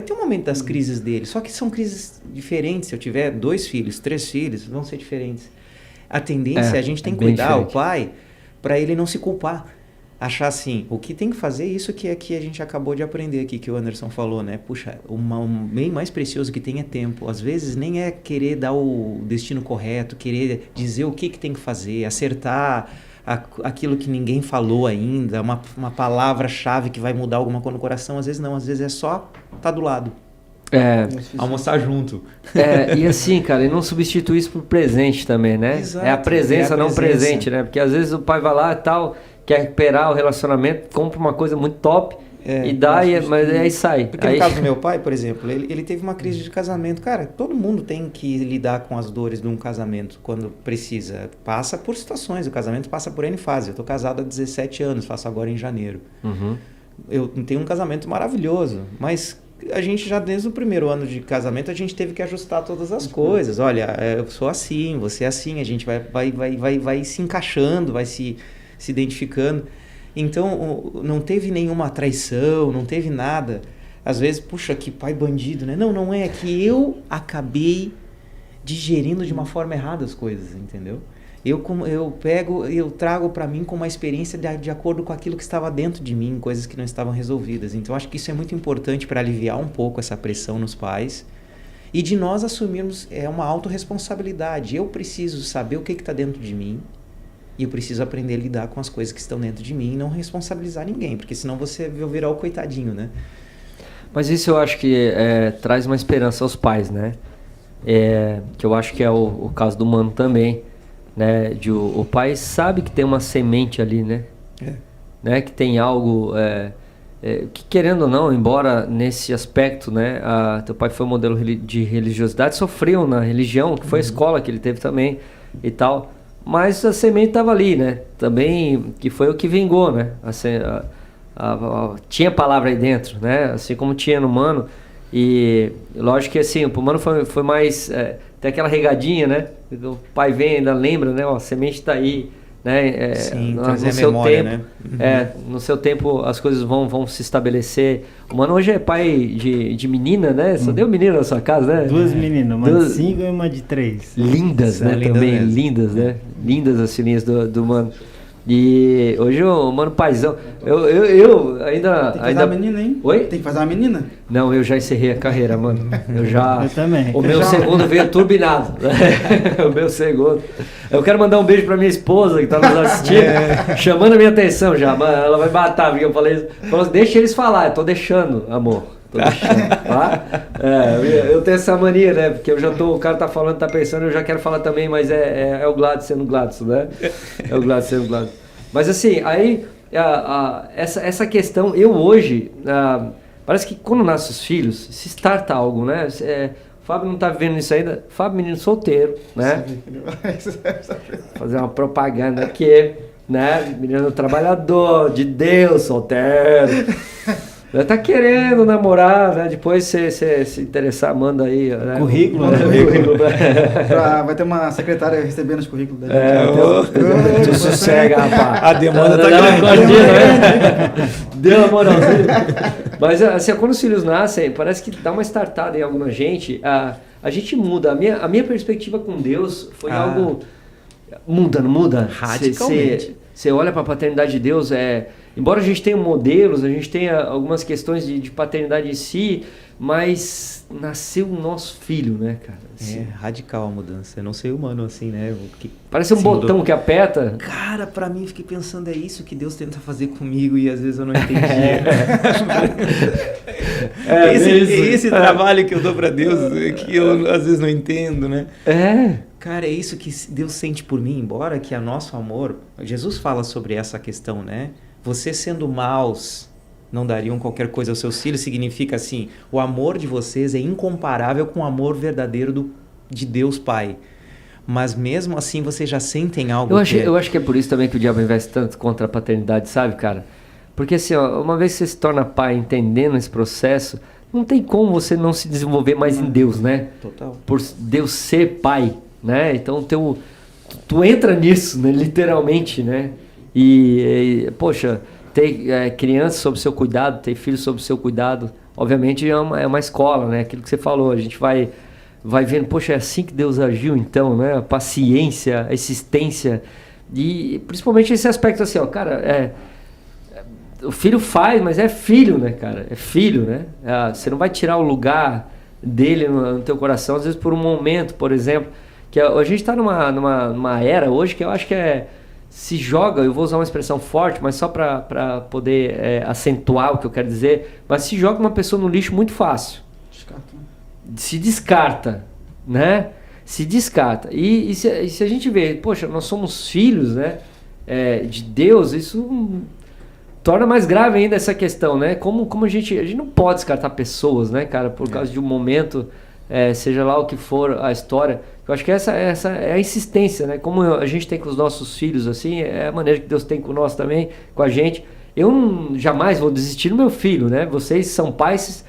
ter um momento das crises dele. Só que são crises diferentes. Se eu tiver 2 filhos, 3 filhos, vão ser diferentes. A tendência, a gente tem que cuidar, o pai, para ele não se culpar. Achar assim, o que tem que fazer, isso que a gente acabou de aprender aqui, que o Anderson falou, né? Puxa, o bem mais precioso que tem é tempo. Às vezes nem é querer dar o destino correto, querer dizer o que tem que fazer, acertar aquilo que ninguém falou ainda, uma palavra-chave que vai mudar alguma coisa no coração. Às vezes não, às vezes é só estar do lado. Almoçar junto. E assim, cara, e não substituir isso por presente também, né? Exato, é a presença, não presente, né? Porque às vezes o pai vai lá e tal... quer recuperar o relacionamento, compra uma coisa muito top e dá, mas aí sai. Porque no caso do meu pai, por exemplo, ele teve uma crise de casamento. Cara, todo mundo tem que lidar com as dores de um casamento quando precisa. Passa por situações, o casamento passa por N fases. Eu tô casado há 17 anos, faço agora em janeiro. Eu tenho um casamento maravilhoso, mas a gente já desde o primeiro ano de casamento a gente teve que ajustar todas as coisas. Olha, eu sou assim, você é assim, a gente vai se encaixando, vai se identificando. Então, não teve nenhuma traição, não teve nada. Às vezes, puxa, que pai bandido, né? Não é que eu acabei digerindo de uma forma errada as coisas, entendeu? Eu trago para mim com uma experiência de acordo com aquilo que estava dentro de mim, coisas que não estavam resolvidas. Então, acho que isso é muito importante para aliviar um pouco essa pressão nos pais e de nós assumirmos uma autorresponsabilidade. Eu preciso saber o que está dentro de mim, e eu preciso aprender a lidar com as coisas que estão dentro de mim e não responsabilizar ninguém, porque senão você vai virar o coitadinho, né? Mas isso eu acho que traz uma esperança aos pais, né? Que eu acho que é o caso do Mano também, né? O pai sabe que tem uma semente ali, né? Né? Que tem algo que, querendo ou não, embora nesse aspecto, né? Teu pai foi um modelo de religiosidade, sofreu na religião, que foi a escola que ele teve também e tal. Mas a semente estava ali, né? Também, que foi o que vingou, né? Tinha palavra aí dentro, né? Assim como tinha no Mano. E lógico que assim, o Mano foi mais... tem aquela regadinha, né? O pai vem, ainda lembra, né? Ó, a semente está aí, né? Sim, no trazer seu memória, tempo, né? No seu tempo as coisas vão se estabelecer. O Mano hoje é pai de menina, né? Só deu menina na sua casa, né? 2 meninas, uma de 5 e uma de 3. Lindas, né? Lindas Também mesmo. lindas, né? Lindas as filhinhas do Mano. E hoje o Mano paizão. Eu ainda. Tem que fazer uma menina, hein? Oi? Tem que fazer uma menina. Não, eu já encerrei a carreira, mano. Eu também. O meu segundo veio turbinado. O meu segundo. Eu quero mandar um beijo pra minha esposa que tá nos assistindo, chamando a minha atenção já. Ela vai matar, porque eu falei isso. Falou assim, deixa eles falar. Eu tô deixando, amor. Tô deixando, tá? Eu tenho essa mania, né? Porque o cara tá falando, tá pensando, eu já quero falar também, mas é o Gladson sendo Gladson, né? É o Gladson sendo Gladson. Mas assim, aí, essa questão, eu hoje, parece que quando nasce os filhos, se starta algo, né? O Fábio não tá vivendo isso ainda. Fábio, menino solteiro, né? Fazer uma propaganda aqui, né? Menino trabalhador, de Deus, solteiro. Tá querendo namorar, né? Depois você se interessar, manda aí. Né? Currículo, né? Vai ter uma secretária recebendo os currículos da gente. Tu sossega, rapaz. A demanda tá grande. Deu uma moralzinha. Mas assim, quando os filhos nascem, parece que dá uma startada em alguma gente. A gente muda. A minha perspectiva com Deus foi algo... Muda, não muda? Radicalmente. Você olha para a paternidade de Deus, embora a gente tenha modelos, a gente tenha algumas questões de paternidade em si, mas nasceu o nosso filho, né, cara? Assim, É radical a mudança. Eu não sei humano assim, né? parece um botão que aperta. Cara, pra mim, fiquei pensando, é isso que Deus tenta fazer comigo e às vezes eu não entendi. Esse trabalho que eu dou pra Deus, que eu às vezes não entendo, né? Cara, é isso que Deus sente por mim, embora que a nosso amor... Jesus fala sobre essa questão, né? Vocês sendo maus não dariam qualquer coisa aos seus filhos, significa assim, o amor de vocês é incomparável com o amor verdadeiro de Deus Pai. Mas mesmo assim vocês já sentem algo Eu acho que é por isso também que o diabo investe tanto contra a paternidade, sabe, cara? Porque assim, ó, uma vez que você se torna pai entendendo esse processo, não tem como você não se desenvolver mais em Deus, né? Total. Por Deus ser pai, né? Então tu entra nisso, né? Literalmente, né? Poxa, ter crianças sob seu cuidado, ter filhos sob seu cuidado, obviamente é uma escola, né? Aquilo que você falou, a gente vai vendo, poxa, é assim que Deus agiu então, né? A paciência, a existência, e principalmente esse aspecto assim, ó, cara, o filho faz, mas é filho, né, cara? É filho, né? Você não vai tirar o lugar dele no teu coração, às vezes por um momento, por exemplo, que a gente está numa era hoje que eu acho que se joga, eu vou usar uma expressão forte, mas só para poder acentuar o que eu quero dizer, mas se joga uma pessoa no lixo muito fácil. Se descarta, né? Se descarta. E se a gente vê, poxa, nós somos filhos, né? De Deus, isso torna mais grave ainda essa questão, né? Como a gente não pode descartar pessoas, né, cara? Por causa de um momento, seja lá o que for a história. Eu acho que essa é a insistência, né? Como a gente tem com os nossos filhos, assim, é a maneira que Deus tem com nós também, com a gente. Eu jamais vou desistir do meu filho, né? Vocês são pais,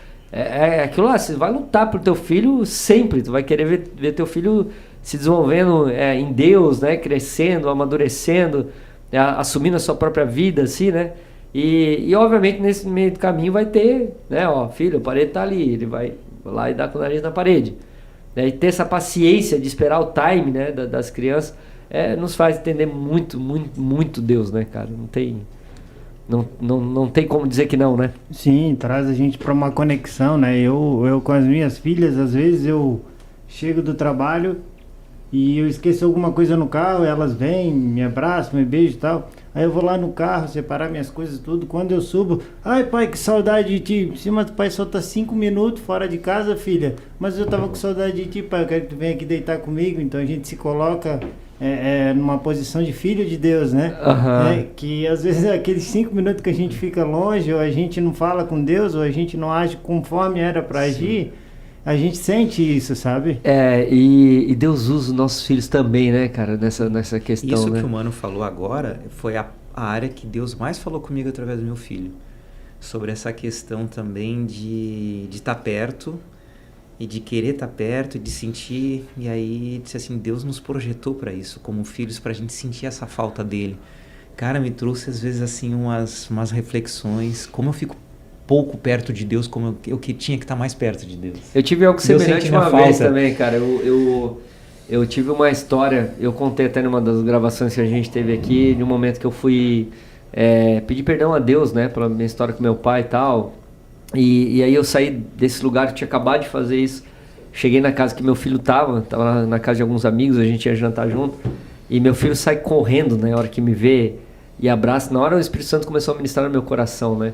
aquilo lá, você vai lutar pro teu filho sempre. Tu vai querer ver teu filho se desenvolvendo em Deus, né? Crescendo, amadurecendo, assumindo a sua própria vida, assim, né? E obviamente nesse meio do caminho vai ter, né? Ó, filho, a parede tá ali, ele vai lá e dar com o nariz na parede. E ter essa paciência de esperar o time, né, das crianças, nos faz entender muito, muito, muito Deus, né, cara? Não tem como dizer que não, né? Sim, traz a gente para uma conexão, né? Eu com as minhas filhas, às vezes eu chego do trabalho e eu esqueço alguma coisa no carro, elas vêm, me abraçam, me beijam e tal. Aí eu vou lá no carro, separar minhas coisas tudo. Quando eu subo, ai pai, que saudade de ti. Sim, mas pai só tá 5 minutos fora de casa, filha. Mas eu tava com saudade de ti, pai, eu quero que tu venha aqui deitar comigo. Então a gente se coloca numa posição de filho de Deus, né? Uhum. Que às vezes aqueles 5 minutos que a gente fica longe, ou a gente não fala com Deus, ou a gente não age conforme era para agir, a gente sente isso, sabe? E Deus usa os nossos filhos também, né, cara, nessa questão, isso, né? que o Mano falou agora foi a área que Deus mais falou comigo através do meu filho. Sobre essa questão também de estar perto e de querer estar perto e de sentir. E aí, disse assim, Deus nos projetou para isso, como filhos, para a gente sentir essa falta dele. Cara, me trouxe às vezes assim umas reflexões, como eu fico pouco perto de Deus, como eu que tinha que estar mais perto de Deus. Eu tive algo semelhante uma vez também, cara. Eu tive uma história, eu contei até numa das gravações que a gente teve aqui, de um momento que eu fui pedir perdão a Deus, né, pela minha história com meu pai e tal. E aí eu saí desse lugar que tinha acabado de fazer isso. Cheguei na casa que meu filho tava na casa de alguns amigos, a gente ia jantar junto. E meu filho sai correndo, né, na hora que me vê e abraça. Na hora o Espírito Santo começou a ministrar no meu coração, né.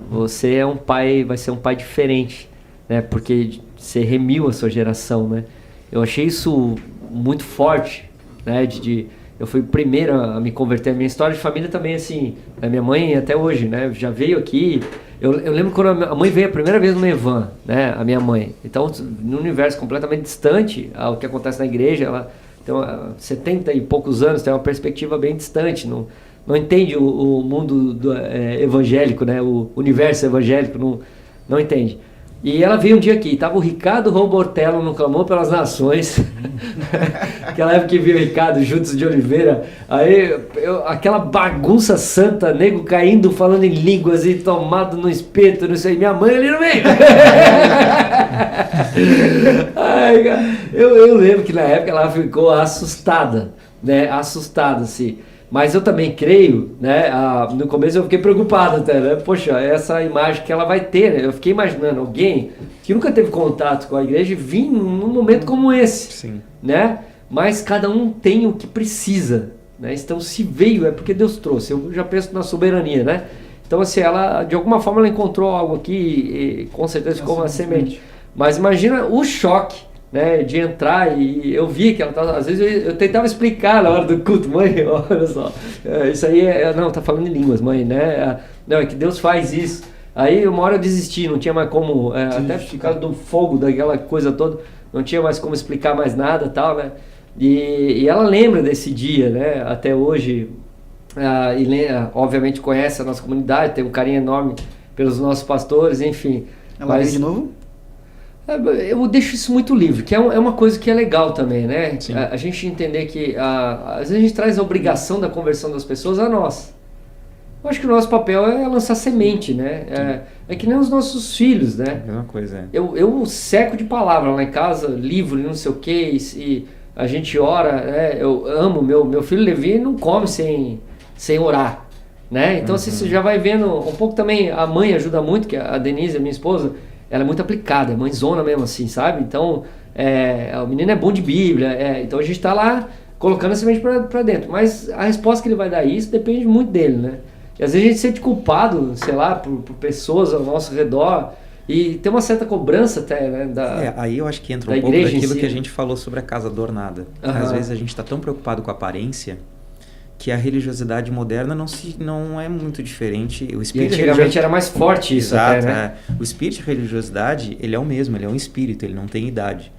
Você é um pai, vai ser um pai diferente, né? Porque você remiu a sua geração, né? Eu achei isso muito forte, né? Eu fui o primeiro a me converter. A minha história de família também, assim, a minha mãe até hoje, né? Já veio aqui. Eu lembro quando a mãe veio a primeira vez no Evan, né? A minha mãe. Então, num universo completamente distante ao que acontece na igreja, ela tem 70 e poucos anos, tem uma perspectiva bem distante, não entende o mundo evangélico, né? O universo evangélico, não entende. E ela veio um dia aqui, tava o Ricardo Robortello no Clamor pelas Nações, aquela época que viu o Ricardo Juntos de Oliveira, aí aquela bagunça santa, nego caindo, falando em línguas e tomado no espeto, não sei, minha mãe ali no meio. Ai, cara, eu lembro que na época ela ficou assustada, né? Assustada, assim. Mas eu também creio, né? No começo eu fiquei preocupado até, né? Poxa, essa imagem que ela vai ter, né? Eu fiquei imaginando alguém que nunca teve contato com a igreja vir num momento como esse, Sim. né? Mas cada um tem o que precisa, né? Então se veio é porque Deus trouxe. Eu já penso na soberania, né? Então assim, ela de alguma forma ela encontrou algo aqui e com certeza ficou uma semente. Mas imagina o choque, né, de entrar e eu vi que ela tava, às vezes eu tentava explicar na hora do culto, mãe, olha só, isso aí não, tá falando em línguas, mãe, né, não, é que Deus faz isso. Aí uma hora eu desisti, não tinha mais como, até por causa do fogo, daquela coisa toda, não tinha mais como explicar mais nada, tal, né, e ela lembra desse dia, né, até hoje, e obviamente conhece a nossa comunidade, tem um carinho enorme pelos nossos pastores, enfim. Ela veio de novo? Eu deixo isso muito livre, que é uma coisa que é legal também, né? A gente entender que às vezes a gente traz a obrigação da conversão das pessoas a nós. Eu acho que o nosso papel é lançar semente, né? É que nem os nossos filhos, né? É a mesma coisa, Eu seco de palavra lá em casa, livro e não sei o que, e a gente ora, né? Eu amo, meu filho Levi não come sem orar, né? Então assim, você já vai vendo um pouco também, a mãe ajuda muito, que a Denise, a minha esposa, ela é muito aplicada, é mãezona mesmo assim, sabe? Então, o menino é bom de Bíblia, então a gente está lá colocando a semente para dentro. Mas a resposta que ele vai dar a isso depende muito dele, né? E às vezes a gente se sente culpado, sei lá, por pessoas ao nosso redor e tem uma certa cobrança até, né? Aí eu acho que entra um pouco daquilo que a gente falou sobre a casa adornada. Às vezes a gente está tão preocupado com a aparência que a religiosidade moderna não é muito diferente. O espírito antigamente era mais forte isso. Exato, até, né? O espírito de religiosidade, ele é o mesmo, ele é um espírito, ele não tem idade.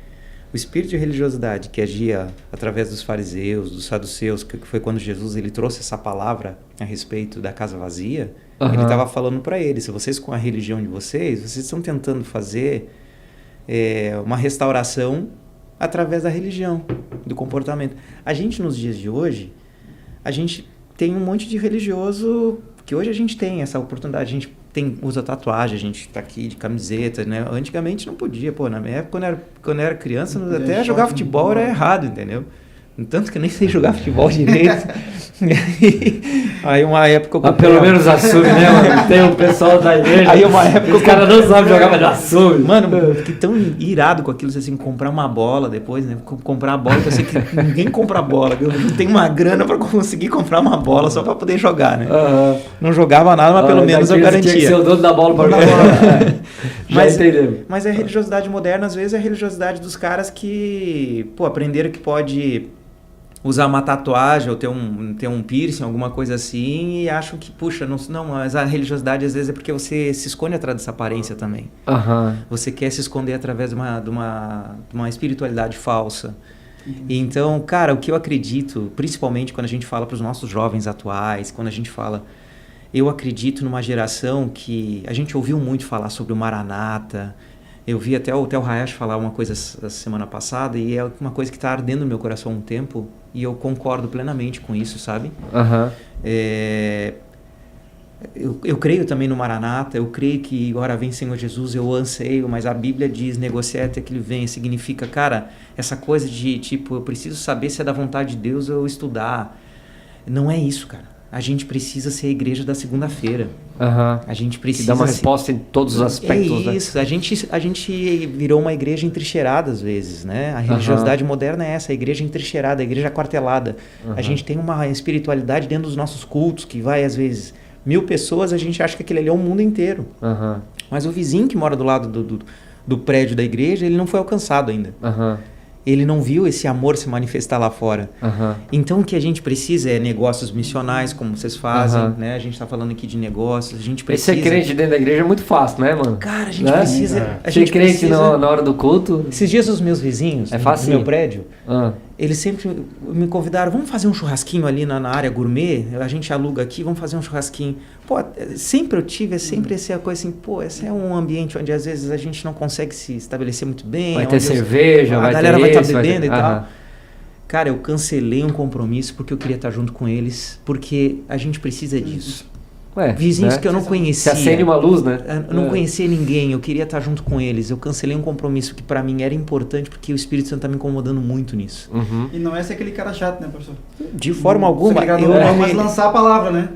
O espírito de religiosidade que agia através dos fariseus, dos saduceus, que foi quando Jesus ele trouxe essa palavra a respeito da casa vazia, ele estava falando para eles, se vocês com a religião de vocês estão tentando fazer uma restauração através da religião, do comportamento. A gente nos dias de hoje, a gente tem um monte de religioso que hoje a gente tem essa oportunidade, a gente usa tatuagem, a gente tá aqui de camiseta, né? Antigamente não podia, na minha época, quando eu era criança, até jogar futebol era errado, entendeu? Tanto que eu nem sei jogar futebol direito. Aí uma época eu comprei... pelo menos assume, né, mano? Tem o pessoal da igreja. Aí uma época os caras não sabem jogar, mas assume. Mano, eu fiquei tão irado com aquilo, assim, comprar uma bola depois, né? Comprar a bola, eu sei que ninguém compra bola. Eu não tenho uma grana pra conseguir comprar uma bola só pra poder jogar, né? Não jogava nada, mas pelo menos eu garantia. Tinha que ser o dono da bola pra jogar. Mas entendeu? Mas a religiosidade moderna, às vezes, é a religiosidade dos caras que, aprenderam que pode usar uma tatuagem ou ter um piercing, alguma coisa assim, e acham que, puxa, não, mas a religiosidade às vezes é porque você se esconde atrás dessa aparência também. Você quer se esconder através de uma espiritualidade falsa. Então, cara, o que eu acredito, principalmente quando a gente fala para os nossos jovens atuais, quando a gente fala... Eu acredito numa geração que... A gente ouviu muito falar sobre o Maranata. Eu vi até o Hayash falar uma coisa essa semana passada e é uma coisa que está ardendo no meu coração há um tempo e eu concordo plenamente com isso, sabe? Eu creio também no Maranata, eu creio que ora vem Senhor Jesus, eu anseio, mas a Bíblia diz, negociar até que ele venha, significa, cara, essa coisa de tipo, eu preciso saber se é da vontade de Deus ou estudar. Não é isso, cara. A gente precisa ser a igreja da segunda-feira. A gente precisa... Que dá uma resposta em todos os aspectos. É isso. Né? A gente virou uma igreja entrincheirada às vezes, né? A religiosidade moderna é essa, a igreja entrincheirada, a igreja aquartelada. A gente tem uma espiritualidade dentro dos nossos cultos que vai, às vezes, 1000 pessoas, a gente acha que aquele ali é o mundo inteiro. Mas o vizinho que mora do lado do prédio da igreja, ele não foi alcançado ainda. Ele não viu esse amor se manifestar lá fora. Então o que a gente precisa é negócios missionais, como vocês fazem, né? A gente está falando aqui de negócios, a gente precisa... Ser crente dentro da igreja é muito fácil, né, mano? Cara, a gente precisa... Ser crente na hora do culto... Esses dias os meus vizinhos, no meu prédio, eles sempre me convidaram, vamos fazer um churrasquinho ali na área gourmet, a gente aluga aqui, vamos fazer um churrasquinho. Sempre eu tive essa coisa assim, esse é um ambiente onde às vezes a gente não consegue se estabelecer muito bem. Vai ter cerveja, a galera vai estar bebendo e tal. Cara, eu cancelei um compromisso porque eu queria estar junto com eles, porque a gente precisa disso. Vizinhos né? que eu não conhecia. Você acende uma luz, né? Eu não conhecia ninguém, eu queria estar junto com eles. Eu cancelei um compromisso que para mim era importante, porque o Espírito Santo tá me incomodando muito nisso. Uhum. E não é ser aquele cara chato, né, pastor? De forma alguma. Mas lançar a palavra, né?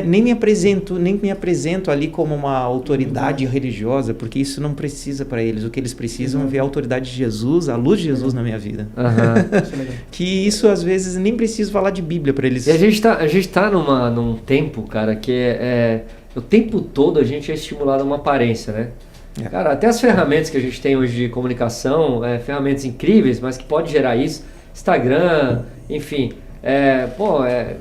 Nem me apresento ali como uma autoridade religiosa, porque isso não precisa para eles. O que eles precisam é ver a autoridade de Jesus, a luz de Jesus na minha vida. Que isso às vezes nem preciso falar de Bíblia para eles. E a gente tá num tempo, cara, que o tempo todo a gente é estimulado a uma aparência, né? Cara, até as ferramentas que a gente tem hoje de comunicação, ferramentas incríveis, mas que pode gerar isso, Instagram, enfim,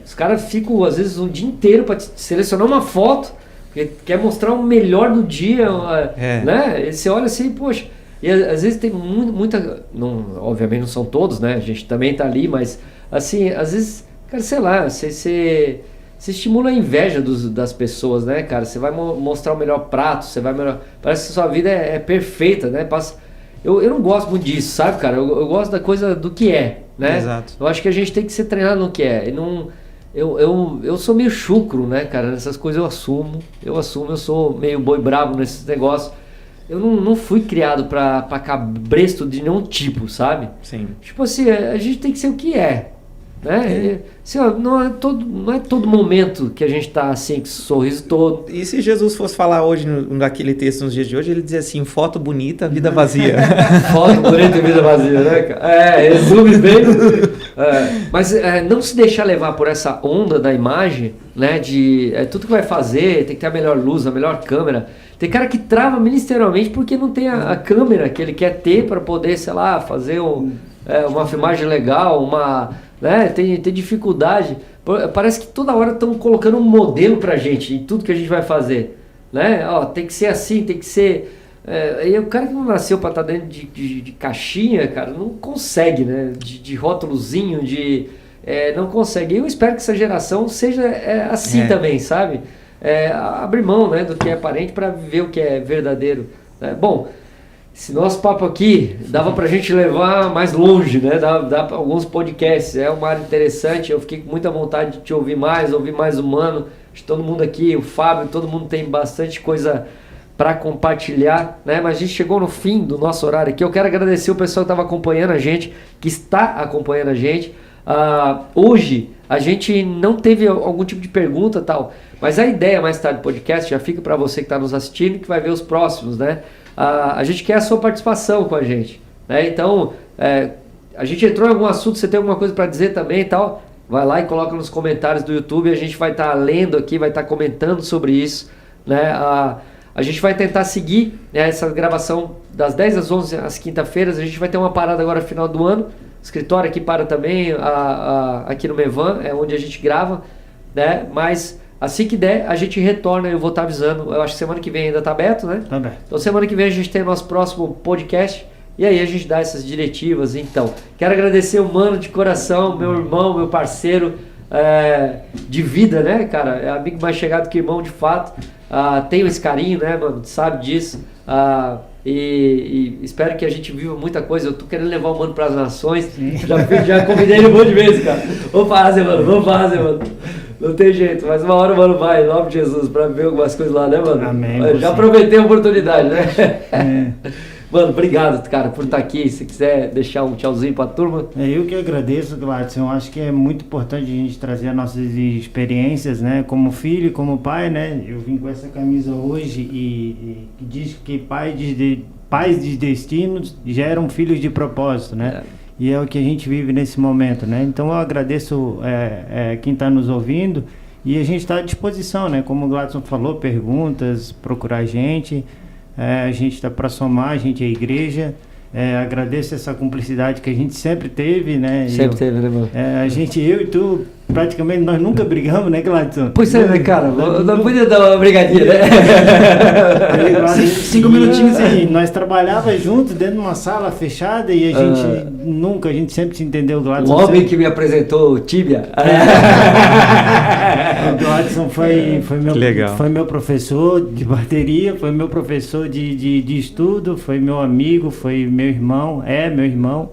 os caras ficam às vezes um dia inteiro para selecionar uma foto, porque quer mostrar o melhor do dia, né? E você olha assim, poxa, e às vezes tem muita, obviamente não são todos, né? A gente também tá ali, mas assim, às vezes, cara, sei lá, você estimula a inveja das pessoas, né, cara? Você vai mostrar o melhor prato, parece que sua vida é perfeita, né? Eu não gosto muito disso, sabe, cara? Eu gosto da coisa do que é, né? Exato. Eu acho que a gente tem que ser treinado no que é. Eu sou meio chucro, né, cara? Nessas coisas eu sou meio boi brabo nesses negócios. Eu não fui criado pra cabresto de nenhum tipo, sabe? Sim. Tipo assim, a gente tem que ser o que é. Né? Assim, ó, não é todo momento que a gente tá assim, com esse sorriso todo. E se Jesus fosse falar hoje, naquele texto nos dias de hoje, ele dizia assim: foto bonita, vida vazia. Foto bonita e vida vazia, né, cara? Resume bem. Mas não se deixar levar por essa onda da imagem, né? De tudo que vai fazer, tem que ter a melhor luz, a melhor câmera. Tem cara que trava ministerialmente porque não tem a câmera que ele quer ter para poder, sei lá, fazer uma filmagem legal, né? Tem dificuldade. Parece que toda hora estão colocando um modelo pra gente em tudo que a gente vai fazer, né? Ó, tem que ser assim, tem que ser... E o cara que não nasceu pra estar dentro de caixinha, cara, não consegue, né? De rótulozinho, não consegue. Eu espero que essa geração seja assim também, sabe? Abrir mão, né, do que é aparente para viver o que é verdadeiro, né? Bom, esse nosso papo aqui dava pra gente levar mais longe, né? Dá alguns podcasts, é uma área interessante. Eu fiquei com muita vontade de te ouvir mais humano. Acho que todo mundo aqui, o Fábio, todo mundo tem bastante coisa para compartilhar, né? Mas a gente chegou no fim do nosso horário aqui. Eu quero agradecer o pessoal que estava acompanhando a gente, que está acompanhando a gente. Hoje a gente não teve algum tipo de pergunta e tal, mas a ideia mais tarde do podcast já fica para você que está nos assistindo e que vai ver os próximos, né? A gente quer a sua participação com a gente, né? Então, a gente entrou em algum assunto, você tem alguma coisa para dizer também e tal, vai lá e coloca nos comentários do YouTube, a gente vai estar lendo aqui, vai estar comentando sobre isso, né? A gente vai tentar seguir, né, essa gravação das 10 às 11 às quinta-feiras. A gente vai ter uma parada agora no final do ano, o escritório aqui para também, aqui no Mevan, é onde a gente grava, né? Mas assim que der, a gente retorna, eu vou estar avisando. Eu acho que semana que vem ainda está aberto, né? Tá aberto. Então semana que vem a gente tem o nosso próximo podcast e aí a gente dá essas diretivas. Então, quero agradecer o mano de coração, meu irmão, meu parceiro de vida, né, cara? É amigo mais chegado que irmão, de fato. Tenho esse carinho, né, mano? Sabe disso. E espero que a gente viva muita coisa. Eu tô querendo levar o mano pras nações. Já convidei ele um monte de vezes, cara. Vamos fazer, mano. Não tem jeito, mas uma hora o mano vai, em nome de Jesus, pra ver algumas coisas lá, né, mano? Amém. Já aproveitei a oportunidade, né? Mano, obrigado, cara, por estar aqui. Se quiser deixar um tchauzinho pra turma. Eu que agradeço, Gladson. Eu acho que é muito importante a gente trazer as nossas experiências, né? Como filho, como pai, né? Eu vim com essa camisa hoje e diz que pais de destinos geram filhos de propósito, né? E é o que a gente vive nesse momento, né? Então eu agradeço quem está nos ouvindo e a gente está à disposição, né? Como o Gladson falou, perguntas, procurar a gente está para somar, a gente é a igreja. Agradeço essa cumplicidade que a gente sempre teve, né? Teve, né, mano? Eu e tu, praticamente, nós nunca brigamos, né, Gladson? Pois é, né, cara? Não podia dar uma brigadinha, né? 5 minutinhos aí. Nós trabalhávamos juntos dentro de uma sala fechada e a gente sempre se entendeu, Gladson. O homem que me apresentou o Tíbia. O Gladson foi meu professor de bateria, foi meu professor de estudo, foi meu amigo, foi meu irmão, meu irmão.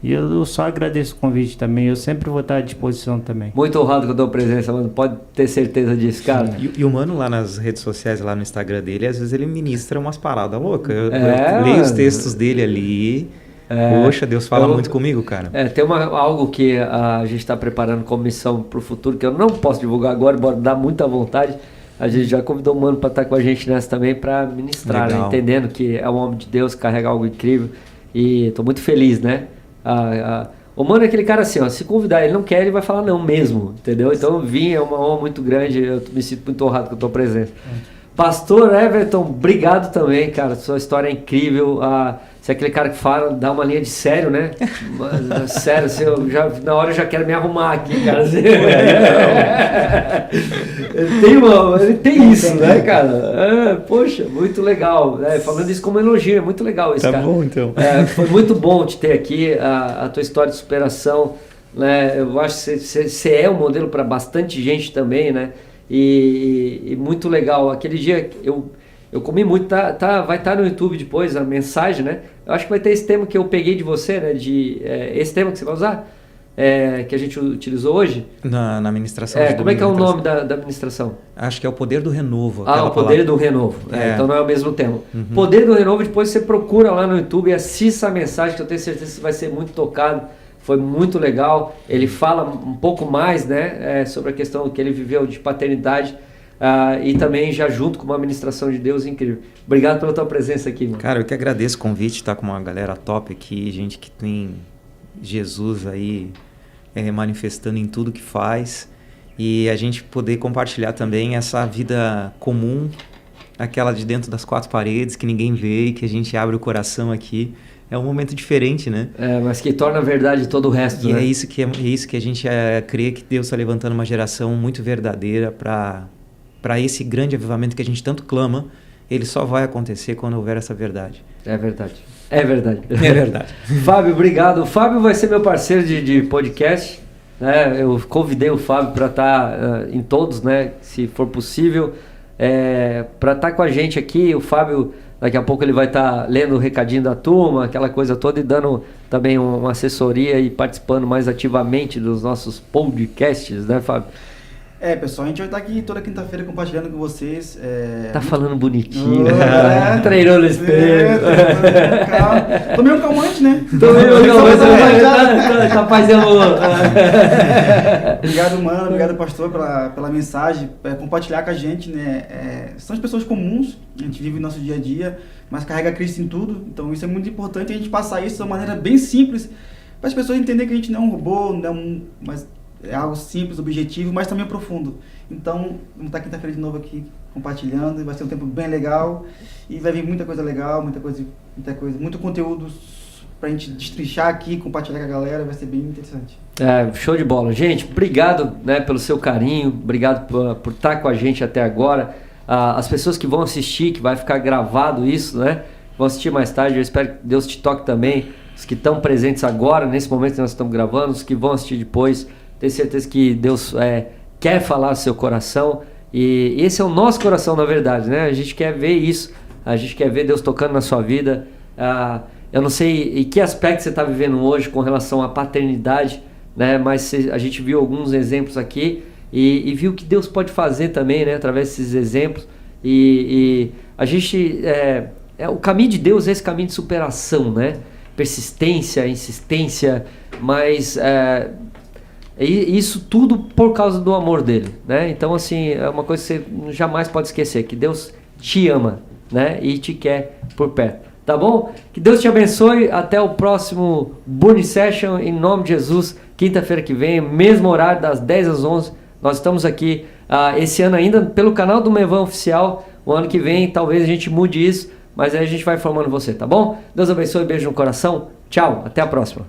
E eu só agradeço o convite também, eu sempre vou estar à disposição também. Muito honrado com a tua presença, mano. Pode ter certeza disso, cara. E o mano lá nas redes sociais, lá no Instagram dele, às vezes ele ministra umas paradas loucas. Eu leio mano. os textos dele ali. Poxa, Deus fala muito comigo, cara. Tem algo que a gente está preparando como missão para o futuro, que eu não posso divulgar agora, embora dá muita vontade. A gente já convidou o mano para estar com a gente nessa também, para ministrar, né? Entendendo que é um homem de Deus, carrega algo incrível. E estou muito feliz, né? O mano é aquele cara assim, ó, se convidar, ele não quer, ele vai falar não mesmo, entendeu? Então vim, é uma honra muito grande, eu me sinto muito honrado com a tua presença. Pastor Everton, obrigado também, cara, sua história é incrível. Você é aquele cara que fala, dá uma linha de sério, né? Mas, sério, assim, na hora eu já quero me arrumar aqui, cara. Assim. Ele tem isso, né, cara? Poxa, muito legal. Falando isso como elogio, é muito legal isso, tá cara. Tá bom, então. Foi muito bom te ter aqui, a tua história de superação, né? Eu acho que você é um modelo para bastante gente também, né? E muito legal. Aquele dia eu comi muito, vai estar no YouTube depois a mensagem, né? Eu acho que vai ter esse tema que eu peguei de você, né? Esse tema que você vai usar, que a gente utilizou hoje. Na ministração. Como é que é o nome da ministração? Acho que é o poder do renovo. O poder do renovo. Então não é o mesmo tema. Uhum. Poder do renovo, depois você procura lá no YouTube e assista a mensagem, que eu tenho certeza que você vai ser muito tocado. Foi muito legal. Ele fala um pouco mais, né? Sobre a questão que ele viveu de paternidade. E também já junto com uma ministração de Deus incrível. Obrigado pela tua presença aqui, mano. Cara, eu que agradeço o convite, estar com uma galera top aqui, gente que tem Jesus aí manifestando em tudo que faz, e a gente poder compartilhar também essa vida comum, aquela de dentro das quatro paredes, que ninguém vê e que a gente abre o coração aqui. É um momento diferente, né? Mas que torna verdade todo o resto, e né? É isso que a gente crê que Deus está levantando uma geração muito verdadeira para esse grande avivamento que a gente tanto clama. Ele só vai acontecer quando houver essa verdade. É verdade. É verdade. Fábio, obrigado. O Fábio vai ser meu parceiro de podcast, né? Eu convidei o Fábio para estar em todos, né? Se for possível, para estar com a gente aqui. O Fábio, daqui a pouco ele vai estar lendo o recadinho da turma, aquela coisa toda, e dando também uma assessoria e participando mais ativamente dos nossos podcasts, né, Fábio? Pessoal, a gente vai estar aqui toda quinta-feira compartilhando com vocês. Tá falando bonitinho. Treinou no espelho. Tomei um calmante, né? Tá fazendo. Obrigado, mano. Obrigado, pastor, pela mensagem. Compartilhar com a gente, né? São as pessoas comuns. A gente vive o nosso dia a dia, mas carrega Cristo em tudo. Então, isso é muito importante. A gente passar isso de uma maneira bem simples, para as pessoas entenderem que a gente não é um robô, mas é algo simples, objetivo, mas também profundo. Então, vamos estar quinta-feira de novo aqui compartilhando, vai ser um tempo bem legal e vai vir muita coisa legal, muito conteúdo pra gente destrinchar aqui, compartilhar com a galera, vai ser bem interessante. Show de bola. Gente, obrigado, né, pelo seu carinho, obrigado por estar com a gente até agora. As pessoas que vão assistir, que vai ficar gravado isso, né, vão assistir mais tarde, eu espero que Deus te toque também, os que estão presentes agora, nesse momento que nós estamos gravando, os que vão assistir depois. Tenho certeza que Deus quer falar no seu coração, e esse é o nosso coração, na verdade, né? A gente quer ver isso, a gente quer ver Deus tocando na sua vida. Eu não sei em que aspecto você está vivendo hoje com relação à paternidade, né? Mas a gente viu alguns exemplos aqui e viu que Deus pode fazer também, né? Através desses exemplos, e a gente o caminho de Deus é esse caminho de superação, né? Persistência, insistência, mas e isso tudo por causa do amor dele, né? Então, assim, é uma coisa que você jamais pode esquecer, que Deus te ama, né? E te quer por perto, tá bom? Que Deus te abençoe, até o próximo Burn Session, em nome de Jesus. Quinta-feira que vem, mesmo horário, das 10 às 11, nós estamos aqui, esse ano ainda pelo canal do Mevan Oficial. O ano que vem talvez a gente mude isso, mas aí a gente vai informando você, tá bom? Deus abençoe, beijo no coração, tchau, até a próxima.